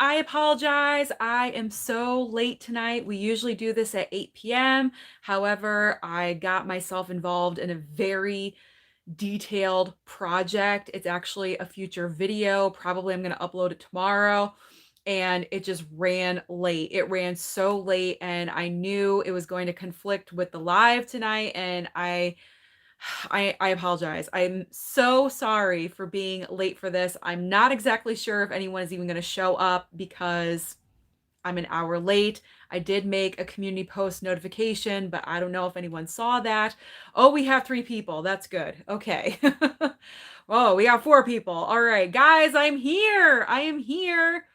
I apologize. I am so late tonight. We usually do this at 8 p.m. However, I got myself involved in a very detailed project. It's actually a future video. Probably I'm going to upload it tomorrow. And it just ran late. It ran so late, and I knew it was going to conflict with the live tonight. And I apologize. I'm so sorry for being late for this. I'm not exactly sure if anyone is even going to show up because I'm an hour late. I did make a community post notification, but I don't know if anyone saw that. Oh, we have 3 people. That's good. Okay. Oh, we got 4 people. All right, guys, I'm here. I am here.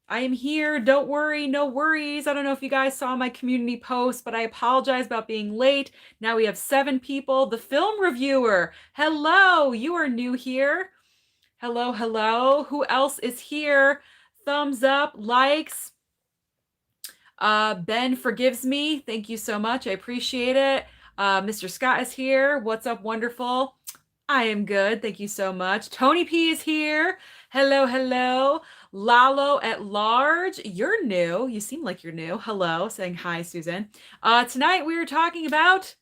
I am here. Don't worry, no worries. I don't know if you guys saw my community post, but I apologize about being late. Now we have 7 people. The film reviewer. Hello, you are new here. Hello, hello. Who else is here? Thumbs up, likes. Ben forgives me. Thank you so much. I appreciate it. Mr. Scott is here. What's up, wonderful? I am good. Thank you so much. Tony P is here. Hello, hello. Lalo at large. You're new. You seem like you're new. Hello. Saying hi, Susan. Tonight we are talking about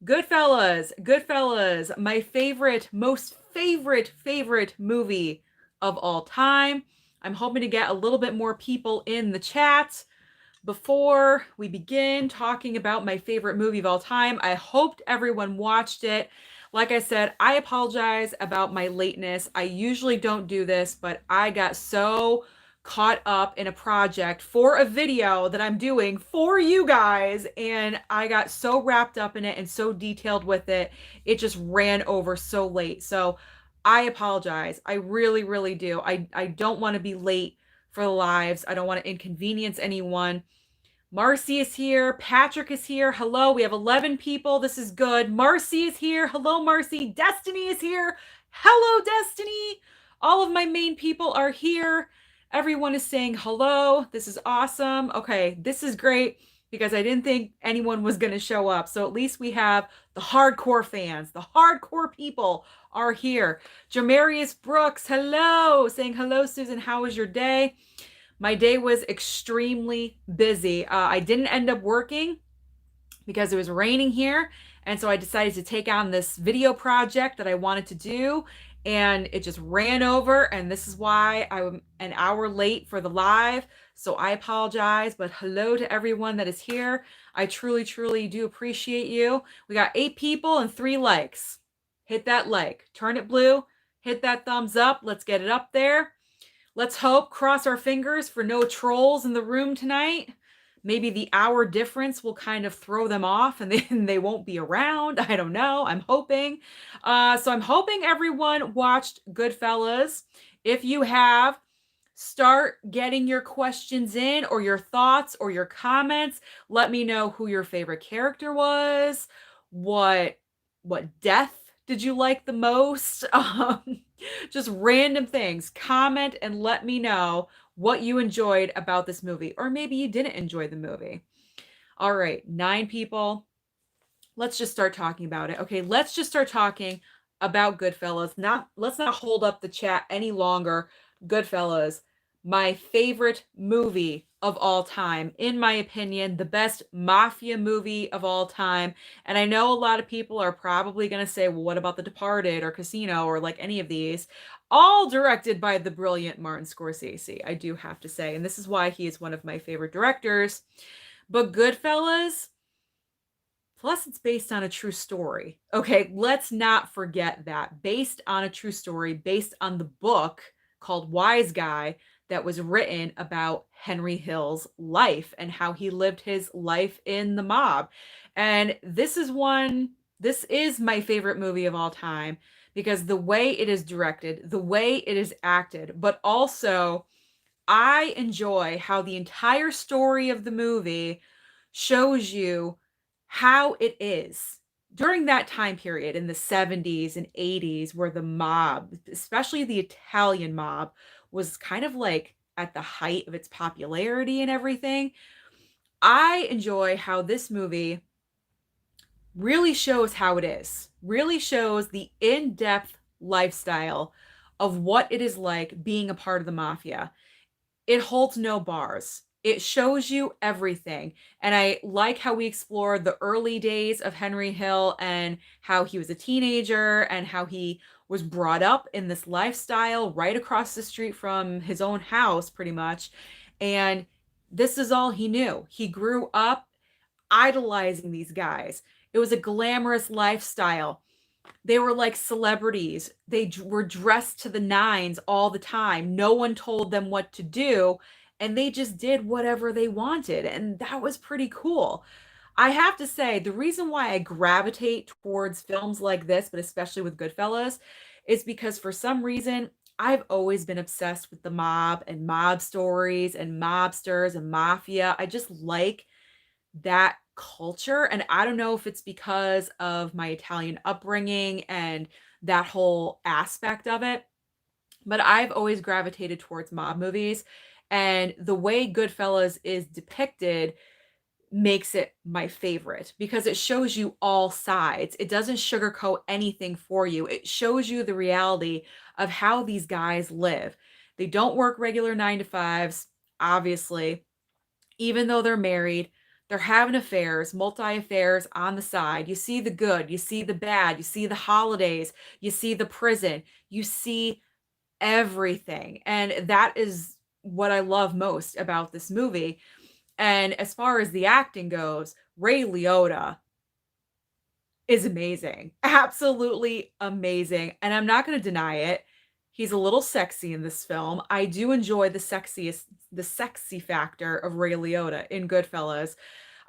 Goodfellas. Goodfellas, my favorite, most favorite movie of all time. I'm hoping to get a little bit more people in the chat before we begin talking about my favorite movie of all time. I hoped everyone watched it. Like I said, I apologize about my lateness. I usually don't do this, but I got so caught up in a project for a video that I'm doing for you guys, and I got so wrapped up in it and so detailed with it, it just ran over so late. So I apologize. I really do. I don't want to be late for the lives. I don't want to inconvenience anyone. Marcy is here. Patrick is here. Hello. We have 11 people. This is good. Marcy is here. Hello, Marcy. Destiny is here. Hello, Destiny. All of my main people are here. Everyone is saying hello. This is awesome. Okay, this is great because I didn't think anyone was going to show up. So at least we have the hardcore fans. The hardcore people are here. Jamarius Brooks, hello. Saying hello, Susan. How was your day? My day was extremely busy. I didn't end up working because it was raining here. And so I decided to take on this video project that I wanted to do. And it just ran over. And this is why I'm an hour late for the live. So I apologize. But hello to everyone that is here. I truly do appreciate you. We got 8 people and 3 likes. Hit that like. Turn it blue. Hit that thumbs up. Let's get it up there. Let's hope, cross our fingers for no trolls in the room tonight. Maybe the hour difference will kind of throw them off and they won't be around. I don't know. I'm hoping. So I'm hoping everyone watched Goodfellas. If you have, start getting your questions in or your thoughts or your comments. Let me know who your favorite character was. What death did you like the most? Just random things. Comment and let me know what you enjoyed about this movie, or maybe you didn't enjoy the movie. All right, 9 people. Let's just start talking about it. Okay, let's just start talking about Goodfellas. Let's not hold up the chat any longer. Goodfellas, my favorite movie of all time. In my opinion, the best mafia movie of all time. And I know a lot of people are probably going to say, well, what about The Departed or Casino or like any of these? All directed by the brilliant Martin Scorsese, I do have to say. And this is why he is one of my favorite directors. But Goodfellas, plus it's based on a true story. Okay, let's not forget that. Based on a true story, based on the book called Wise Guy that was written about Henry Hill's life and how he lived his life in the mob. And this is my favorite movie of all time because the way it is directed, the way it is acted, but also I enjoy how the entire story of the movie shows you how it is during that time period in the 70s and 80s where the mob, especially the Italian mob, was kind of like at the height of its popularity and everything. I enjoy how this movie really shows how it is, really shows the in-depth lifestyle of what it is like being a part of the mafia. it holds no bars. It shows you everything. And I like how we explore the early days of Henry Hill and how he was a teenager and how he was brought up in this lifestyle right across the street from his own house, pretty much. And this is all he knew. He grew up idolizing these guys. It was a glamorous lifestyle. They were like celebrities. They were dressed to the nines all the time. No one told them what to do, and they just did whatever they wanted. And that was pretty cool. I have to say, the reason why I gravitate towards films like this, but especially with Goodfellas, is because for some reason, I've always been obsessed with the mob and mob stories and mobsters and mafia. I just like that culture. And I don't know if it's because of my Italian upbringing and that whole aspect of it, but I've always gravitated towards mob movies. And the way Goodfellas is depicted makes it my favorite because it shows you all sides. It doesn't sugarcoat anything for you. It shows you the reality of how these guys live. They don't work regular 9 to 5s, obviously, even though they're married. They're having affairs, multi affairs on the side. You see the good, you see the bad, you see the holidays, you see the prison, you see everything. And that is what I love most about this movie. And as far as the acting goes, Ray Liotta is amazing. Absolutely amazing. And I'm not going to deny it. He's a little sexy in this film. I do enjoy the sexy factor of Ray Liotta in Goodfellas.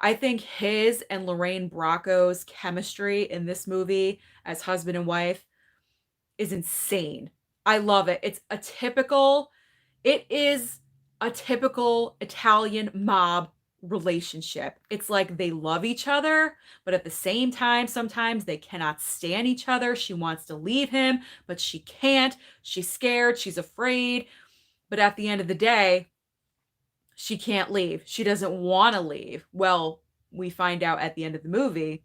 I think his and Lorraine Bracco's chemistry in this movie as husband and wife is insane. I love it. It is a typical Italian mob relationship. It's like they love each other, but at the same time, sometimes they cannot stand each other. She wants to leave him, but she can't. She's scared, she's afraid. But at the end of the day, she can't leave. She doesn't want to leave. Well, we find out at the end of the movie,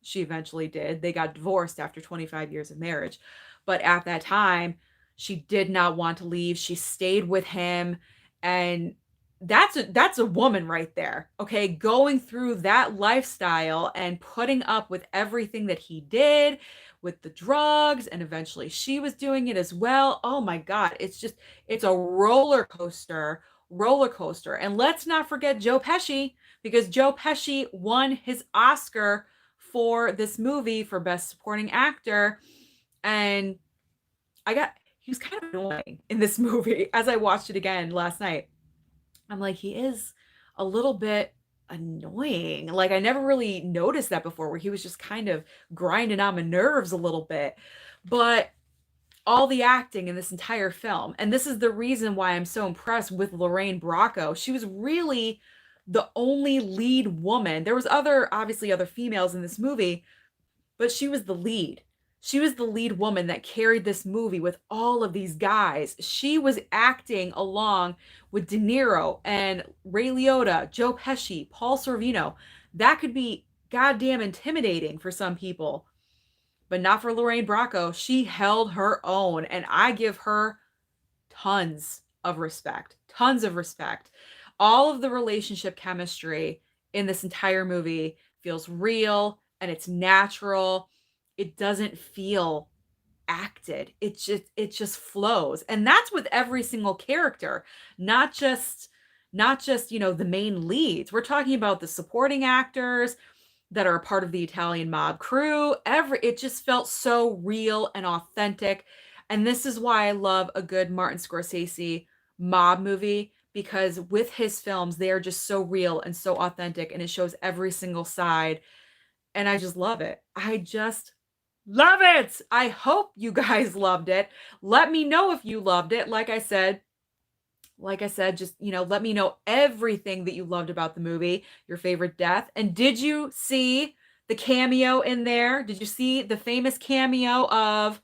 she eventually did. They got divorced after 25 years of marriage. But at that time, she did not want to leave. She stayed with him. And that's a woman right there. Okay, going through that lifestyle and putting up with everything that he did with the drugs, and eventually she was doing it as well. Oh my god, it's a roller coaster. And let's not forget Joe Pesci, because Joe Pesci won his Oscar for this movie for Best Supporting Actor. And he was kind of annoying in this movie as I watched it again last night. I'm like, he is a little bit annoying. Like, I never really noticed that before, where he was just kind of grinding on my nerves a little bit. But all the acting in this entire film, and this is the reason why I'm so impressed with Lorraine Bracco. She was really the only lead woman. There was obviously other females in this movie, but she was the lead. She was the lead woman that carried this movie with all of these guys. She was acting along with De Niro and Ray Liotta, Joe Pesci, Paul Sorvino. That could be goddamn intimidating for some people, but not for Lorraine Bracco. She held her own, and I give her tons of respect. Tons of respect. All of the relationship chemistry in this entire movie feels real and it's natural. It doesn't feel acted. It just flows. And that's with every single character, not just, the main leads. We're talking about the supporting actors that are a part of the Italian mob crew. It just felt so real and authentic. And this is why I love a good Martin Scorsese mob movie, because with his films, they are just so real and so authentic, and it shows every single side. And I just love it. I just love it. I hope you guys loved it. Let me know if you loved it. Like I said, just, let me know everything that you loved about the movie, your favorite death. And did you see the cameo in there? Did you see the famous cameo of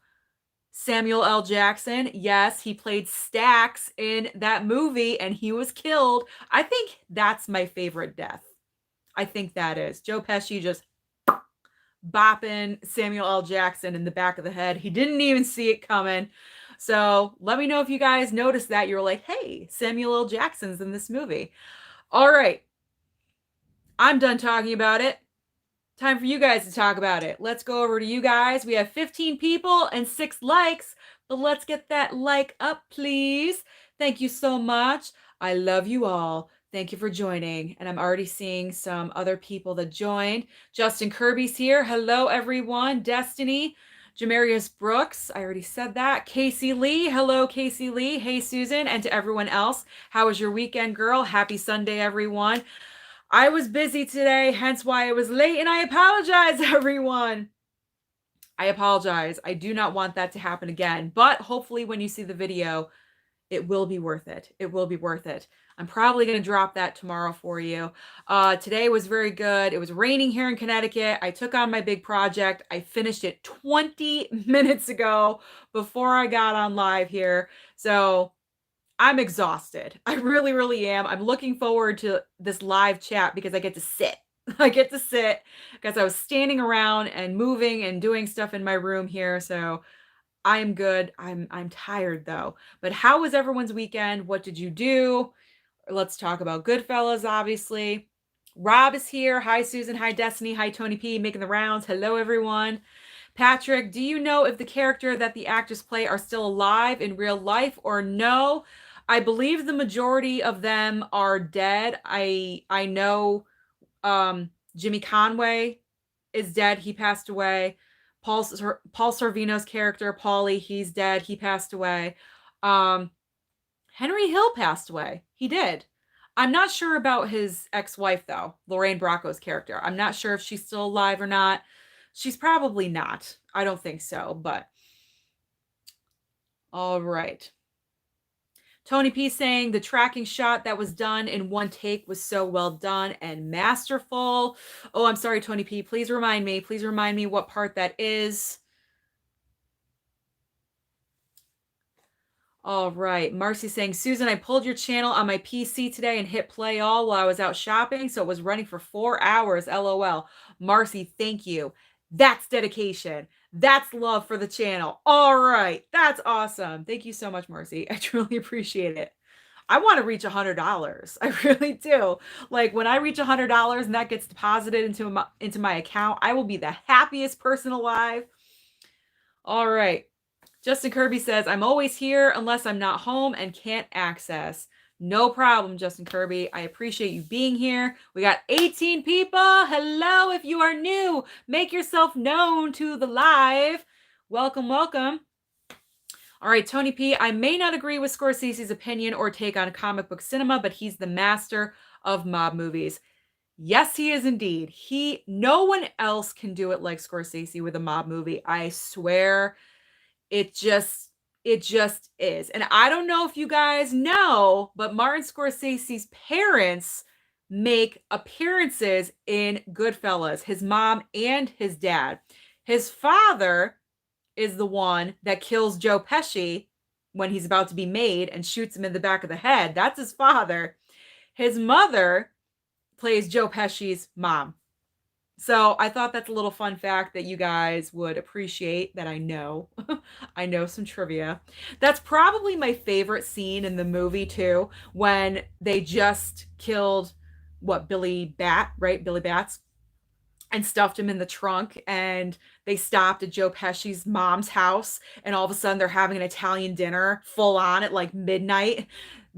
Samuel L. Jackson? Yes, he played Stax in that movie and he was killed. I think that's my favorite death. I think that is Joe Pesci just bopping Samuel L. Jackson in the back of the head. He didn't even see it coming. So let me know if you guys noticed that. You're like, hey, Samuel L. Jackson's in this movie. All right. I'm done talking about it. Time for you guys to talk about it. Let's go over to you guys. We have 15 people and 6 likes, but let's get that like up, please. Thank you so much. I love you all. Thank you for joining. And I'm already seeing some other people that joined. Justin Kirby's here. Hello, everyone. Destiny. Jamarius Brooks. I already said that. Casey Lee. Hello, Casey Lee. Hey, Susan. And to everyone else, how was your weekend, girl? Happy Sunday, everyone. I was busy today, hence why I was late, and I apologize, everyone. I apologize. I do not want that to happen again, but hopefully when you see the video, it will be worth it. It will be worth it. I'm probably going to drop that tomorrow for you. Today was very good. It was raining here in Connecticut. I took on my big project. I finished it 20 minutes ago before I got on live here. So I'm exhausted. I really, really am. I'm looking forward to this live chat because I get to sit. I get to sit because I was standing around and moving and doing stuff in my room here. So I am good. I'm tired though. But how was everyone's weekend? What did you do? Let's talk about Goodfellas, obviously. Rob is here. Hi, Susan. Hi, Destiny. Hi, Tony P. Making the rounds. Hello, everyone. Patrick, do you know if the character that the actors play are still alive in real life or no? I believe the majority of them are dead. I know Jimmy Conway is dead. He passed away. Paul Sorvino's character, Paulie, he's dead. He passed away. Um, Henry Hill passed away. He did. I'm not sure about his ex-wife though, Lorraine Bracco's character. I'm not sure if she's still alive or not. She's probably not. I don't think so, but all right. Tony P saying the tracking shot that was done in one take was so well done and masterful. Oh, I'm sorry, Tony P. Please remind me. Please remind me what part that is. All right. Marcy saying, Susan, I pulled your channel on my PC today and hit play all while I was out shopping. So it was running for 4 hours. LOL. Marcy, thank you. That's dedication. That's love for the channel. All right. That's awesome. Thank you so much, Marcy. I truly appreciate it. I want to reach $100. I really do. Like when I reach $100 and that gets deposited into my account, I will be the happiest person alive. All right. Justin Kirby says, I'm always here unless I'm not home and can't access. No problem, Justin Kirby. I appreciate you being here. We got 18 people. Hello, if you are new, make yourself known to the live. Welcome, welcome. All right, Tony P. I may not agree with Scorsese's opinion or take on comic book cinema, but he's the master of mob movies. Yes, he is indeed. No one else can do it like Scorsese with a mob movie. I swear. It just is. And I don't know if you guys know, but Martin Scorsese's parents make appearances in Goodfellas, his mom and his dad. His father is the one that kills Joe Pesci when he's about to be made and shoots him in the back of the head. That's his father. His mother plays Joe Pesci's mom. So I thought that's a little fun fact that you guys would appreciate that I know. I know some trivia. That's probably my favorite scene in the movie too, when they just killed Billy Bat, right? Billy Bats, and stuffed him in the trunk, and they stopped at Joe Pesci's mom's house, and all of a sudden they're having an Italian dinner full on at like midnight.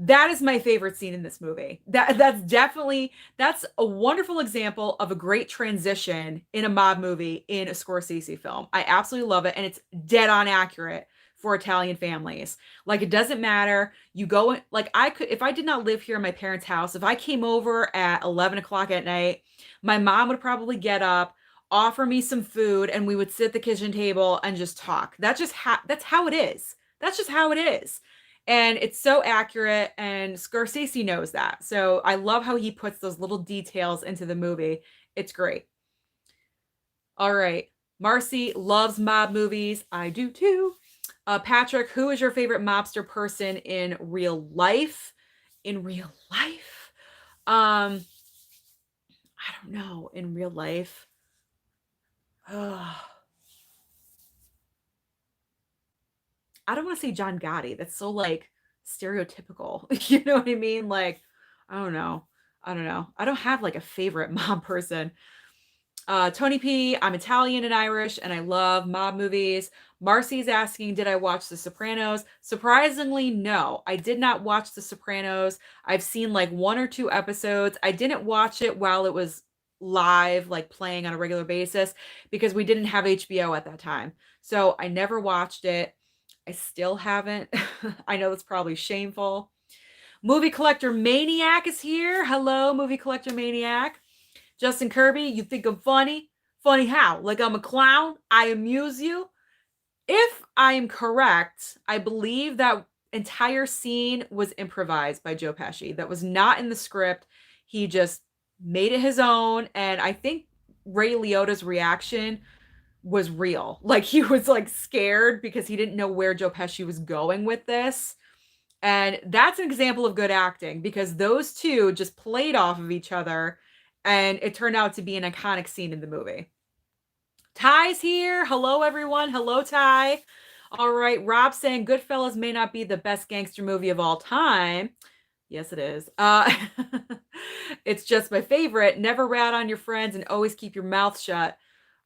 That is my favorite scene in this movie. That's a wonderful example of a great transition in a mob movie in a Scorsese film. I absolutely love it, and it's dead on accurate for Italian families. Like it doesn't matter. You go like I could if I did not live here in my parents' house, if I came over at 11 o'clock at night, my mom would probably get up, offer me some food, and we would sit at the kitchen table and just talk. That's how it is. That's just how it is. And it's so accurate, and Scorsese knows that. So I love how he puts those little details into the movie. It's great. All right. Marcy loves mob movies. I do too. Patrick, who is your favorite mobster person in real life? In real life? I don't know. In real life. I don't want to say John Gotti. That's so like stereotypical. You know what I mean? Like, I don't know. I don't know. I don't have like a favorite mob person. Tony P, I'm Italian and Irish, and I love mob movies. Marcy's asking, did I watch The Sopranos? Surprisingly, no. I did not watch The Sopranos. I've seen like one or two episodes. I didn't watch it while it was live, like playing on a regular basis, because we didn't have HBO at that time. So I never watched it. I still haven't. I know that's probably shameful. Movie Collector Maniac is here. Hello, Movie Collector Maniac. Justin Kirby, you think I'm funny? Funny how? Like I'm a clown? I amuse you? If I am correct, I believe that entire scene was improvised by Joe Pesci. That was not in the script. He just made it his own. And I think Ray Liotta's reaction was real. Like he was like scared because he didn't know where Joe Pesci was going with this. And that's an example of good acting because those two just played off of each other and it turned out to be an iconic scene in the movie. Ty's here. Hello, everyone. Hello, Ty. All right. Rob saying Goodfellas may not be the best gangster movie of all time. Yes, it is. It's just my favorite. Never rat on your friends and always keep your mouth shut.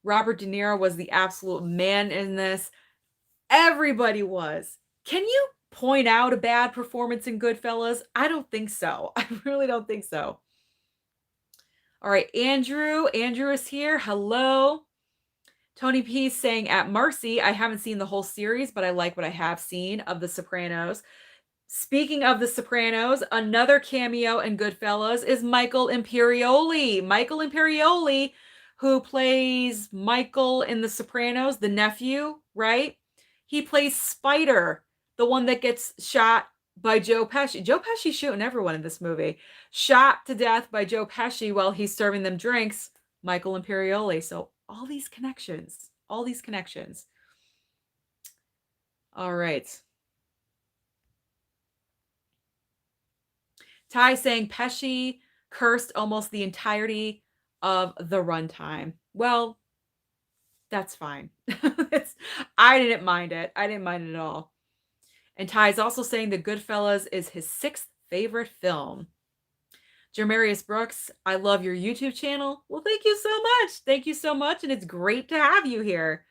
Robert De Niro was the absolute man in this. Everybody was. Can you point out a bad performance in Goodfellas? I don't think so. I really don't think so. All right, Andrew. Andrew is here. Hello. Tony P saying at Marcy, I haven't seen the whole series, but I like what I have seen of The Sopranos. Speaking of The Sopranos, another cameo in Goodfellas is Michael Imperioli. Michael Imperioli, who plays Michael in The Sopranos, the nephew, right? He plays Spider, the one that gets shot by Joe Pesci. Joe Pesci's shooting everyone in this movie. Shot to death by Joe Pesci while he's serving them drinks. Michael Imperioli. So all these connections. All these connections. All right. Ty saying Pesci cursed almost the entirety of the runtime. Well, that's fine. I didn't mind it. I didn't mind it at all. And Ty is also saying that Goodfellas is his 6th favorite film. Jermarius Brooks, I love your YouTube channel. Well, thank you so much. Thank you so much. And it's great to have you here.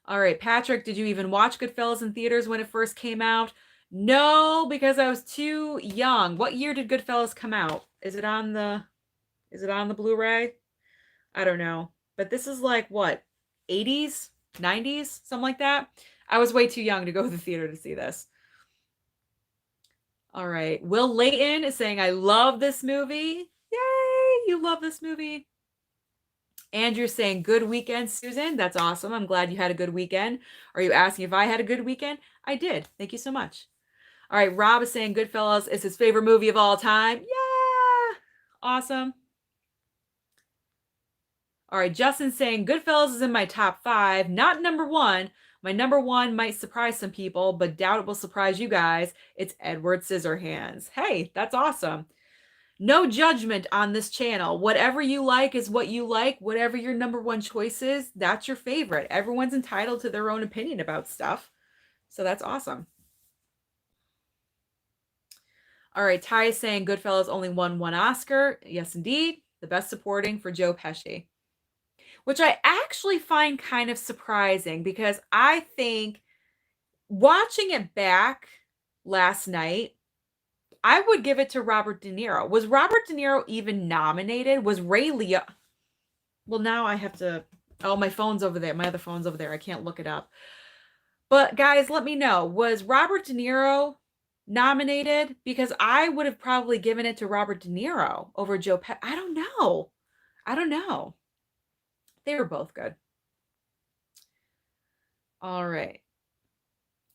All right, Patrick, did you even watch Goodfellas in theaters when it first came out? No, because I was too young. What year did Goodfellas come out? Is it on the Blu-ray? I don't know. But this is like what? 80s? 90s? Something like that. I was way too young to go to the theater to see this. All right. Will Layton is saying, I love this movie. Yay! You love this movie. Andrew's saying, good weekend, Susan. That's awesome. I'm glad you had a good weekend. Are you asking if I had a good weekend? I did. Thank you so much. All right. Rob is saying Goodfellas is his favorite movie of all time. Yeah. Awesome. All right. Justin's saying Goodfellas is in my top 5, not number 1. My number 1 might surprise some people, but doubt it will surprise you guys. It's Edward Scissorhands. Hey, that's awesome. No judgment on this channel. Whatever you like is what you like. Whatever your number 1 choice is, that's your favorite. Everyone's entitled to their own opinion about stuff. So that's awesome. All right, Ty is saying Goodfellas only won 1 Oscar. Yes, indeed. The best supporting for Joe Pesci. Which I actually find kind of surprising because I think watching it back last night, I would give it to Robert De Niro. Was Robert De Niro even nominated? Was Ray Liotta? Well, now I have to... Oh, my phone's over there. My other phone's over there. I can't look it up. But guys, let me know. Was Robert De Niro nominated? Because I would have probably given it to Robert De Niro over Joe Pesci. I don't know. I don't know. They were both good. All right.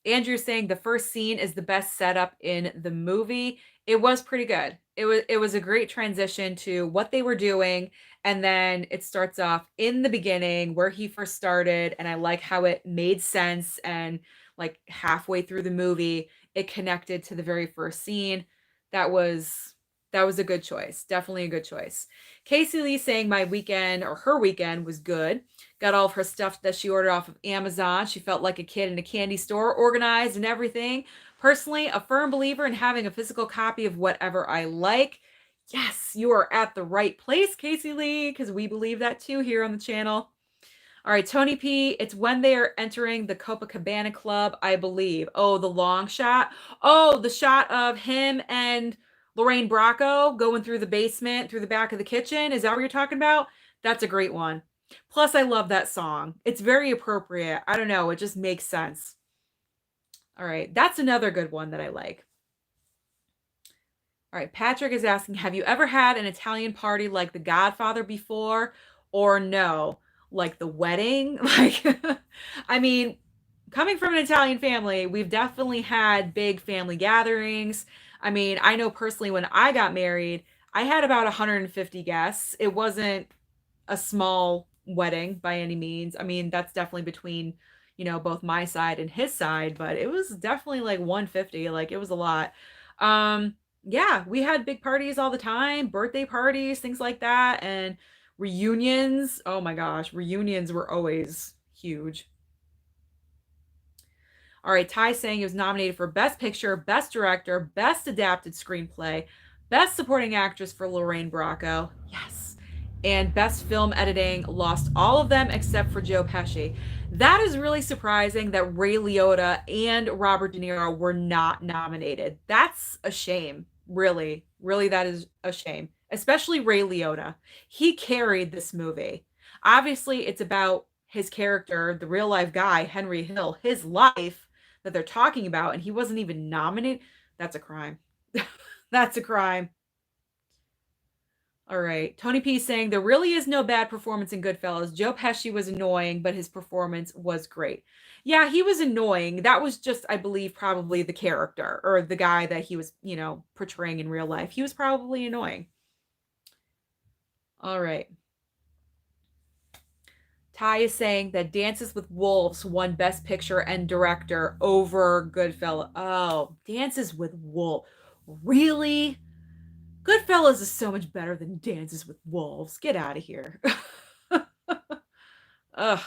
Andrew's saying the first scene is the best setup in the movie. It was pretty good. It was a great transition to what they were doing. And then it starts off in the beginning where he first started. And I like how it made sense. And like halfway through the movie, it connected to the very first scene. That was That was a good choice. Definitely a good choice. Casey Lee saying my weekend or her weekend was good. Got all of her stuff that she ordered off of Amazon. She felt like a kid in a candy store, organized and everything. Personally, a firm believer in having a physical copy of whatever I like. Yes, you are at the right place, Casey Lee, because we believe that too here on the channel. All right, Tony P, it's when they are entering the Copacabana Club, I believe. Oh, the long shot. Oh, the shot of him and Lorraine Bracco going through the basement, through the back of the kitchen. Is that what you're talking about? That's a great one. Plus, I love that song. It's very appropriate. I don't know. It just makes sense. All right, that's another good one that I like. All right, Patrick is asking, have you ever had an Italian party like The Godfather before or no? Like the wedding? Like, I mean, coming from an Italian family, we've definitely had big family gatherings. I mean, I know personally when I got married, I had about 150 guests. It wasn't a small wedding by any means. I mean, that's definitely between, both my side and his side, but it was definitely like 150. Like it was a lot. Yeah, we had big parties all the time, birthday parties, things like that, and reunions. Oh my gosh, reunions were always huge. All right, Ty saying he was nominated for Best Picture, Best Director, Best Adapted Screenplay, Best Supporting Actress for Lorraine Bracco. Yes. And Best Film Editing, lost all of them except for Joe Pesci. That is really surprising that Ray Liotta and Robert De Niro were not nominated. That's a shame. Really, really, that is a shame. Especially Ray Liotta. He carried this movie. Obviously, it's about his character, the real life guy, Henry Hill, his life that they're talking about, and he wasn't even nominated. That's a crime. That's a crime. All right. Tony P saying there really is no bad performance in Goodfellas. Joe Pesci was annoying, but his performance was great. Yeah, he was annoying. That was just, I believe, probably the character or the guy that he was, portraying in real life. He was probably annoying. All right. Ty is saying that Dances with Wolves won Best Picture and Director over Goodfellas. Oh, Dances with Wolves. Really? Goodfellas is so much better than Dances with Wolves. Get out of here. Ugh.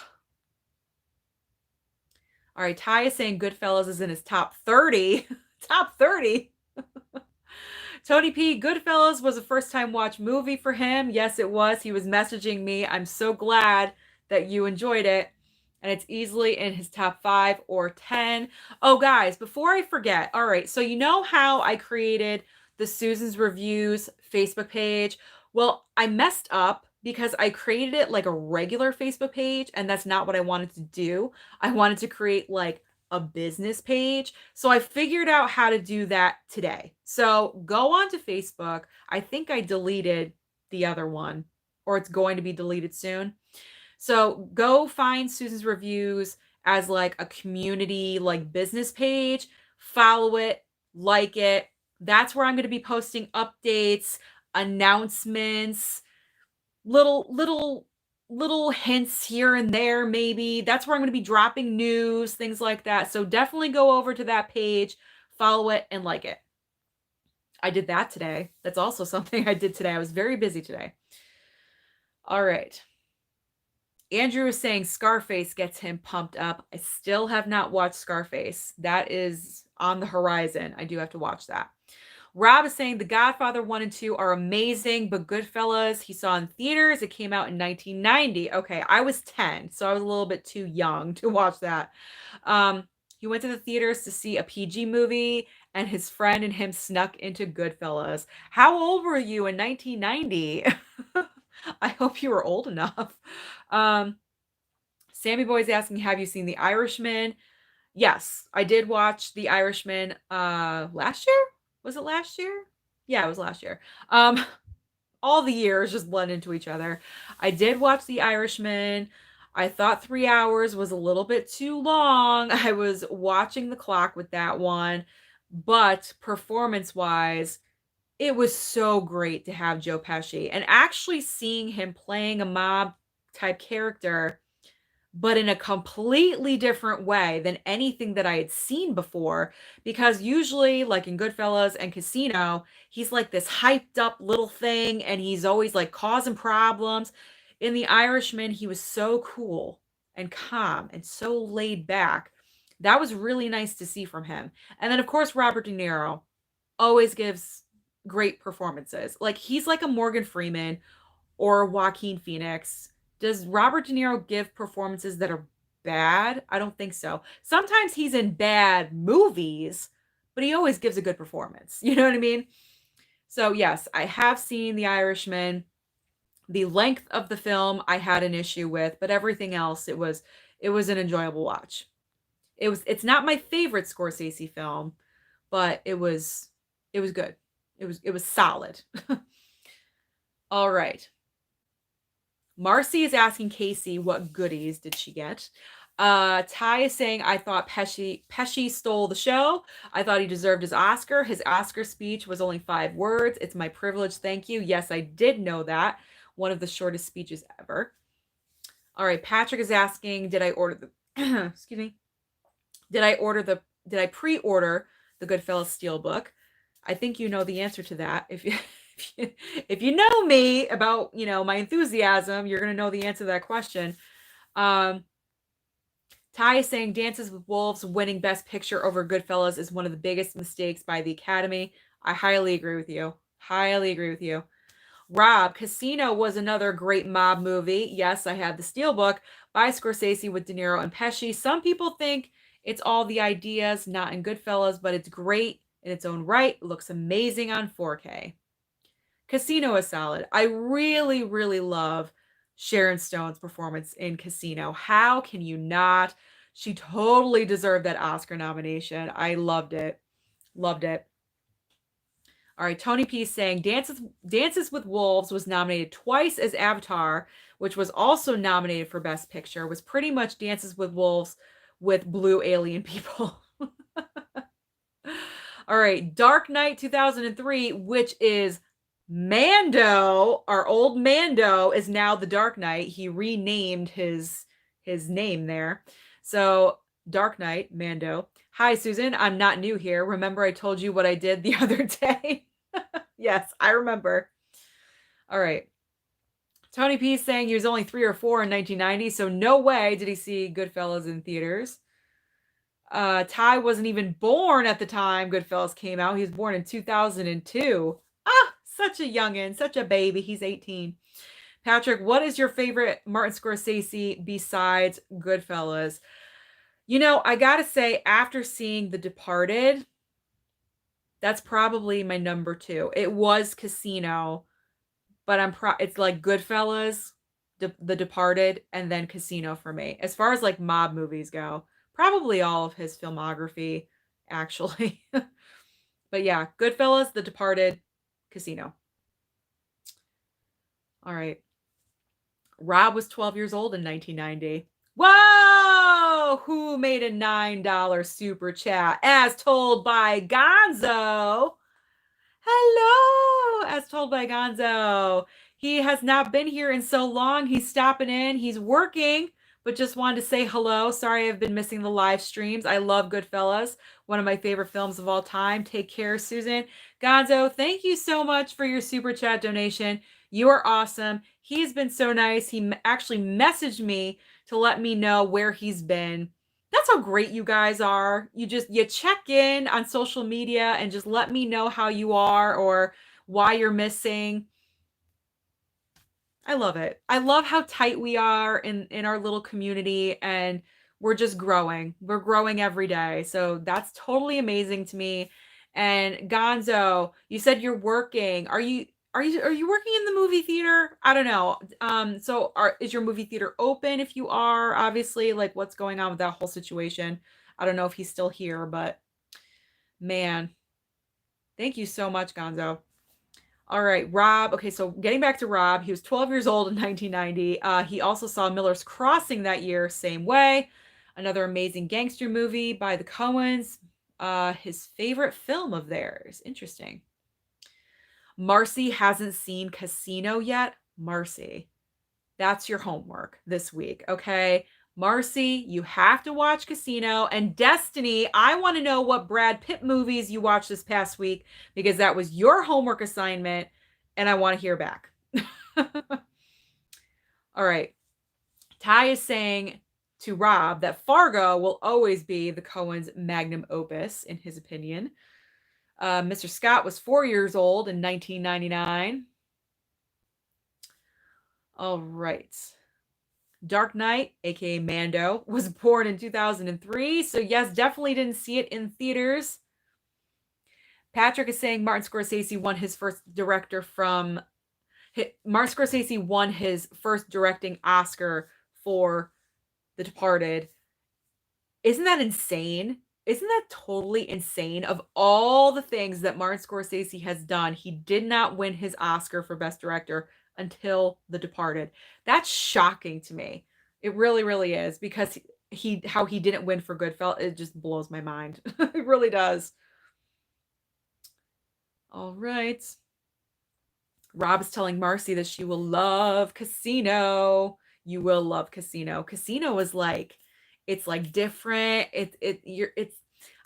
All right, Ty is saying Goodfellas is in his top 30. Top 30? Tony P, Goodfellas was a first time watch movie for him. Yes, it was. He was messaging me. I'm so glad that you enjoyed it. And it's easily in his top 5 or 10. Oh, guys, before I forget, all right, so you know how I created the Susan's Reviews Facebook page? Well, I messed up because I created it like a regular Facebook page, and that's not what I wanted to do. I wanted to create like a business page. So I figured out how to do that today. So go on to Facebook. I think I deleted the other one, or it's going to be deleted soon. So go find Susan's Reviews as like a community, like business page, follow it, like it. That's where I'm going to be posting updates, announcements, little hints here and there, maybe. That's where I'm going to be dropping news, things like that. So definitely go over to that page, follow it, and like it. I did that today. That's also something I did today. I was very busy today. All right. Andrew is saying Scarface gets him pumped up. I still have not watched Scarface. That is on the horizon. I do have to watch that. Rob is saying The Godfather 1 and 2 are amazing, but Goodfellas he saw in theaters. It came out in 1990. Okay, I was 10, so I was a little bit too young to watch that. He went to the theaters to see a PG movie, and his friend and him snuck into Goodfellas. How old were you in 1990? I hope you were old enough. Sammy Boy's asking, have you seen The Irishman? Yes, I did watch The Irishman last year. Was it last year? Yeah, it was last year. All the years just blend into each other. I did watch The Irishman. I thought 3 hours was a little bit too long. I was watching the clock with that one, but performance-wise, it was so great to have Joe Pesci and actually seeing him playing a mob type character but in a completely different way than anything that I had seen before. Because usually, like in Goodfellas and Casino, he's like this hyped up little thing and he's always like causing problems. In The Irishman, he was so cool and calm and so laid back. That was really nice to see from him. And then, of course, Robert De Niro always gives great performances. Like he's like a Morgan Freeman or Joaquin Phoenix. Does Robert De Niro give performances that are bad? I don't think so. Sometimes he's in bad movies, but he always gives a good performance. You know what I mean? So, yes, I have seen The Irishman. The length of the film I had an issue with, but everything else it was an enjoyable watch. It's not my favorite Scorsese film, but it was good. It was solid. All right. Marcy is asking Casey what goodies did she get. Ty is saying, I thought Pesci stole the show. I thought he deserved his Oscar. His Oscar speech was only 5 words. It's my privilege. Thank you. Yes, I did know that. One of the shortest speeches ever. All right. Patrick is asking, did I order the, excuse me. Did I pre-order the Goodfellas Steelbook? I think you know the answer to that. If you know me about, my enthusiasm, you're going to know the answer to that question. Um, Ty is saying Dances with Wolves winning Best Picture over Goodfellas is one of the biggest mistakes by the Academy. I highly agree with you. Highly agree with you. Rob, Casino was another great mob movie. Yes, I had the Steelbook by Scorsese with De Niro and Pesci. Some people think it's all the ideas, not in Goodfellas, but it's great in its own right. It looks amazing on 4K. Casino is solid. I really, really love Sharon Stone's performance in Casino. How can you not? She totally deserved that Oscar nomination. I loved it. Loved it. All right, Tony P saying Dances with Wolves was nominated twice as Avatar, which was also nominated for Best Picture. Was pretty much Dances with Wolves with blue alien people. All right, Dark Knight 2003, which is Mando, our old Mando is now the Dark Knight. He renamed his name there. So, Dark Knight, Mando. Hi, Susan. I'm not new here. Remember I told you what I did the other day? Yes, I remember. All right. Tony P is saying he was only 3 or 4 in 1990, so no way did he see Goodfellas in theaters. Ty wasn't even born at the time Goodfellas came out. He was born in 2002. Ah, such a youngin', such a baby. He's 18. Patrick, what is your favorite Martin Scorsese besides Goodfellas? I gotta say, after seeing The Departed, that's probably my number 2. It was Casino, but it's like Goodfellas, The Departed, and then Casino for me. As far as like mob movies go, probably all of his filmography, actually. But yeah, Goodfellas, The Departed, Casino. All right. Rob was 12 years old in 1990. Whoa! Who made a $9 super chat? As told by Gonzo. Hello, as told by Gonzo. He has not been here in so long. He's stopping in. He's working, but just wanted to say hello. Sorry I've been missing the live streams. I love Goodfellas, one of my favorite films of all time. Take care, Susan. Gonzo, thank you so much for your super chat donation. You are awesome. He's been so nice. He actually messaged me to let me know where he's been. That's how great you guys are. You check in on social media and just let me know how you are or why you're missing. I love it. I love how tight we are in our little community, and we're just growing. We're growing every day. So that's totally amazing to me. And Gonzo, you said you're working. Are you working in the movie theater? I don't know. So is your movie theater open if you are? Obviously, like what's going on with that whole situation? I don't know if he's still here, but man, thank you so much, Gonzo. All right, Rob. Okay, so getting back to Rob, he was 12 years old in 1990. He also saw Miller's Crossing that year, same way. Another amazing gangster movie by the Coens. His favorite film of theirs. Interesting. Marcy hasn't seen Casino yet. Marcy, that's your homework this week, okay? Marcy, you have to watch Casino. And Destiny, I want to know what Brad Pitt movies you watched this past week because that was your homework assignment and I want to hear back. All right. Ty is saying to Rob that Fargo will always be the Coens' magnum opus, in his opinion. Mr. Scott was 4 years old in 1999. All right. Dark Knight, aka Mando, was born in 2003. So, yes, definitely didn't see it in theaters. Patrick is saying Martin Scorsese won his first directing Oscar for The Departed. Isn't that insane? Isn't that totally insane? Of all the things that Martin Scorsese has done, he did not win his Oscar for Best Director until The Departed. That's shocking to me. It really, really is, because how he didn't win for Goodfellas, it just blows my mind. It really does. All right. Rob is telling Marcy that she will love Casino. You will love Casino. Casino is like, it's like different. It's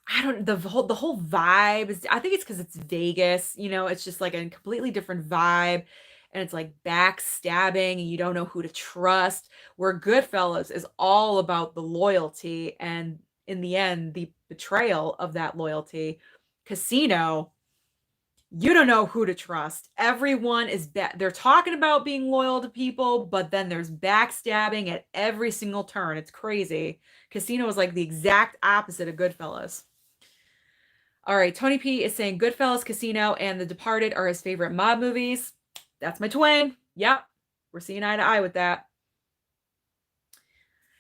I don't the whole vibe is, I think it's because it's Vegas, it's just like a completely different vibe. And it's like backstabbing and you don't know who to trust. Where Goodfellas is all about the loyalty and in the end, the betrayal of that loyalty. Casino, you don't know who to trust. Everyone is they're talking about being loyal to people, but then there's backstabbing at every single turn. It's crazy. Casino is like the exact opposite of Goodfellas. All right, Tony P is saying Goodfellas, Casino, and The Departed are his favorite mob movies. That's my twin. Yep, we're seeing eye to eye with that.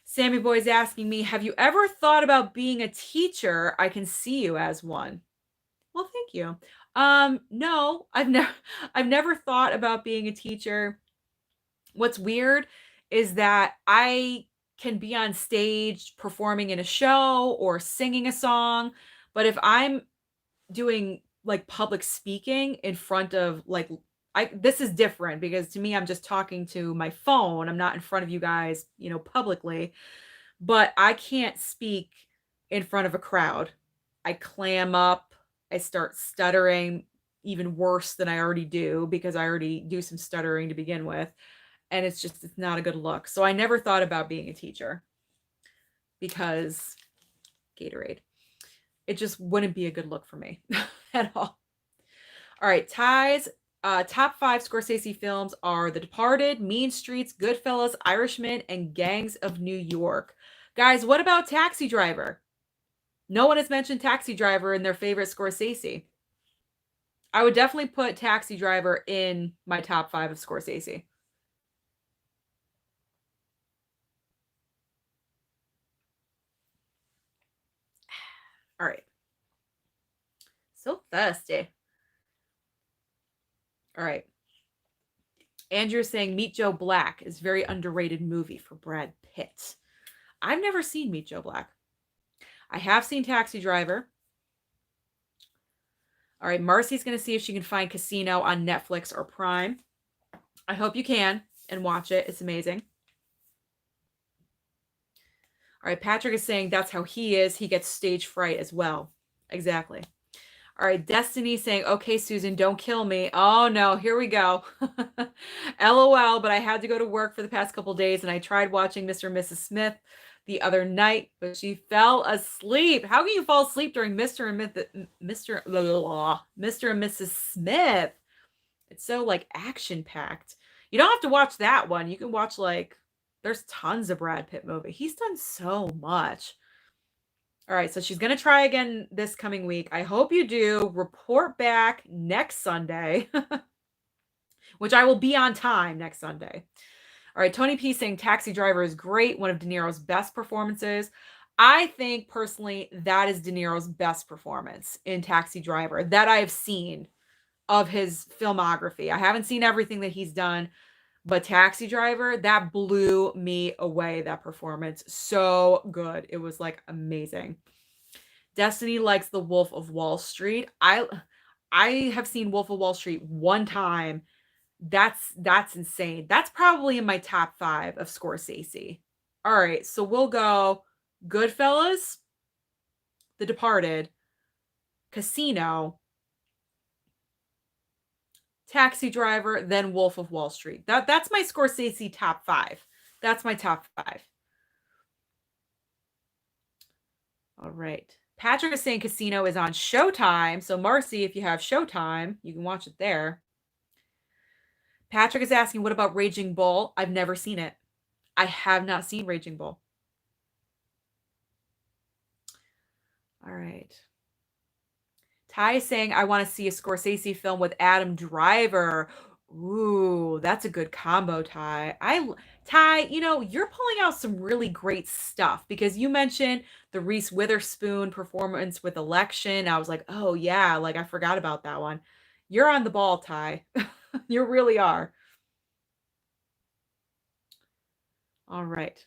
Sammy Boy's asking me, have you ever thought about being a teacher? I can see you as one. Well, thank you. No, I've never thought about being a teacher. What's weird is that I can be on stage performing in a show or singing a song, but if I'm doing like public speaking in front of this is different because to me I'm just talking to my phone. I'm not in front of you guys, publicly, but I can't speak in front of a crowd. I clam up. I start stuttering even worse than I already do because I already do some stuttering to begin with. And it's not a good look. So I never thought about being a teacher because Gatorade. It just wouldn't be a good look for me at all. All right, Ty's top 5 Scorsese films are The Departed, Mean Streets, Goodfellas, Irishman, and Gangs of New York. Guys, what about Taxi Driver? No one has mentioned Taxi Driver in their favorite Scorsese. I would definitely put Taxi Driver in my top 5 of Scorsese. All right. So thirsty. All right. Andrew's saying Meet Joe Black is a very underrated movie for Brad Pitt. I've never seen Meet Joe Black. I have seen Taxi Driver. All right, Marcy's going to see if she can find Casino on Netflix or Prime. I hope you can and watch it. It's amazing. All right, Patrick is saying that's how he is. He gets stage fright as well. Exactly. All right, Destiny saying, okay, Susan, don't kill me. Oh, no, here we go. LOL, but I had to go to work for the past couple days, and I tried watching Mr. and Mrs. Smith the other night, but she fell asleep. How can you fall asleep during Mr. and Mrs. Smith? It's so, action-packed. You don't have to watch that one. You can watch, there's tons of Brad Pitt movie. He's done so much. All right, so she's going to try again this coming week. I hope you do. Report back next Sunday, which I will be on time next Sunday. All right, Tony P saying Taxi Driver is great, one of De Niro's best performances. I think, personally, that is De Niro's best performance in Taxi Driver that I have seen of his filmography. I haven't seen everything that he's done, but Taxi Driver, that blew me away, that performance. So good. It was amazing. Destiny likes The Wolf of Wall Street. I have seen Wolf of Wall Street one time. That's insane. That's probably in my top 5 of Scorsese. All right, so we'll go Goodfellas, The Departed, Casino, Taxi Driver, then Wolf of Wall Street. That's my Scorsese top 5. That's my top 5. All right. Patrick is saying Casino is on Showtime. So Marcy, if you have Showtime, you can watch it there. Patrick is asking, what about Raging Bull? I've never seen it. I have not seen Raging Bull. All right. Ty is saying, I want to see a Scorsese film with Adam Driver. Ooh, that's a good combo, Ty. Ty, you're pulling out some really great stuff because you mentioned the Reese Witherspoon performance with Election. I was like, oh yeah, like I forgot about that one. You're on the ball, Ty. You really are. All right.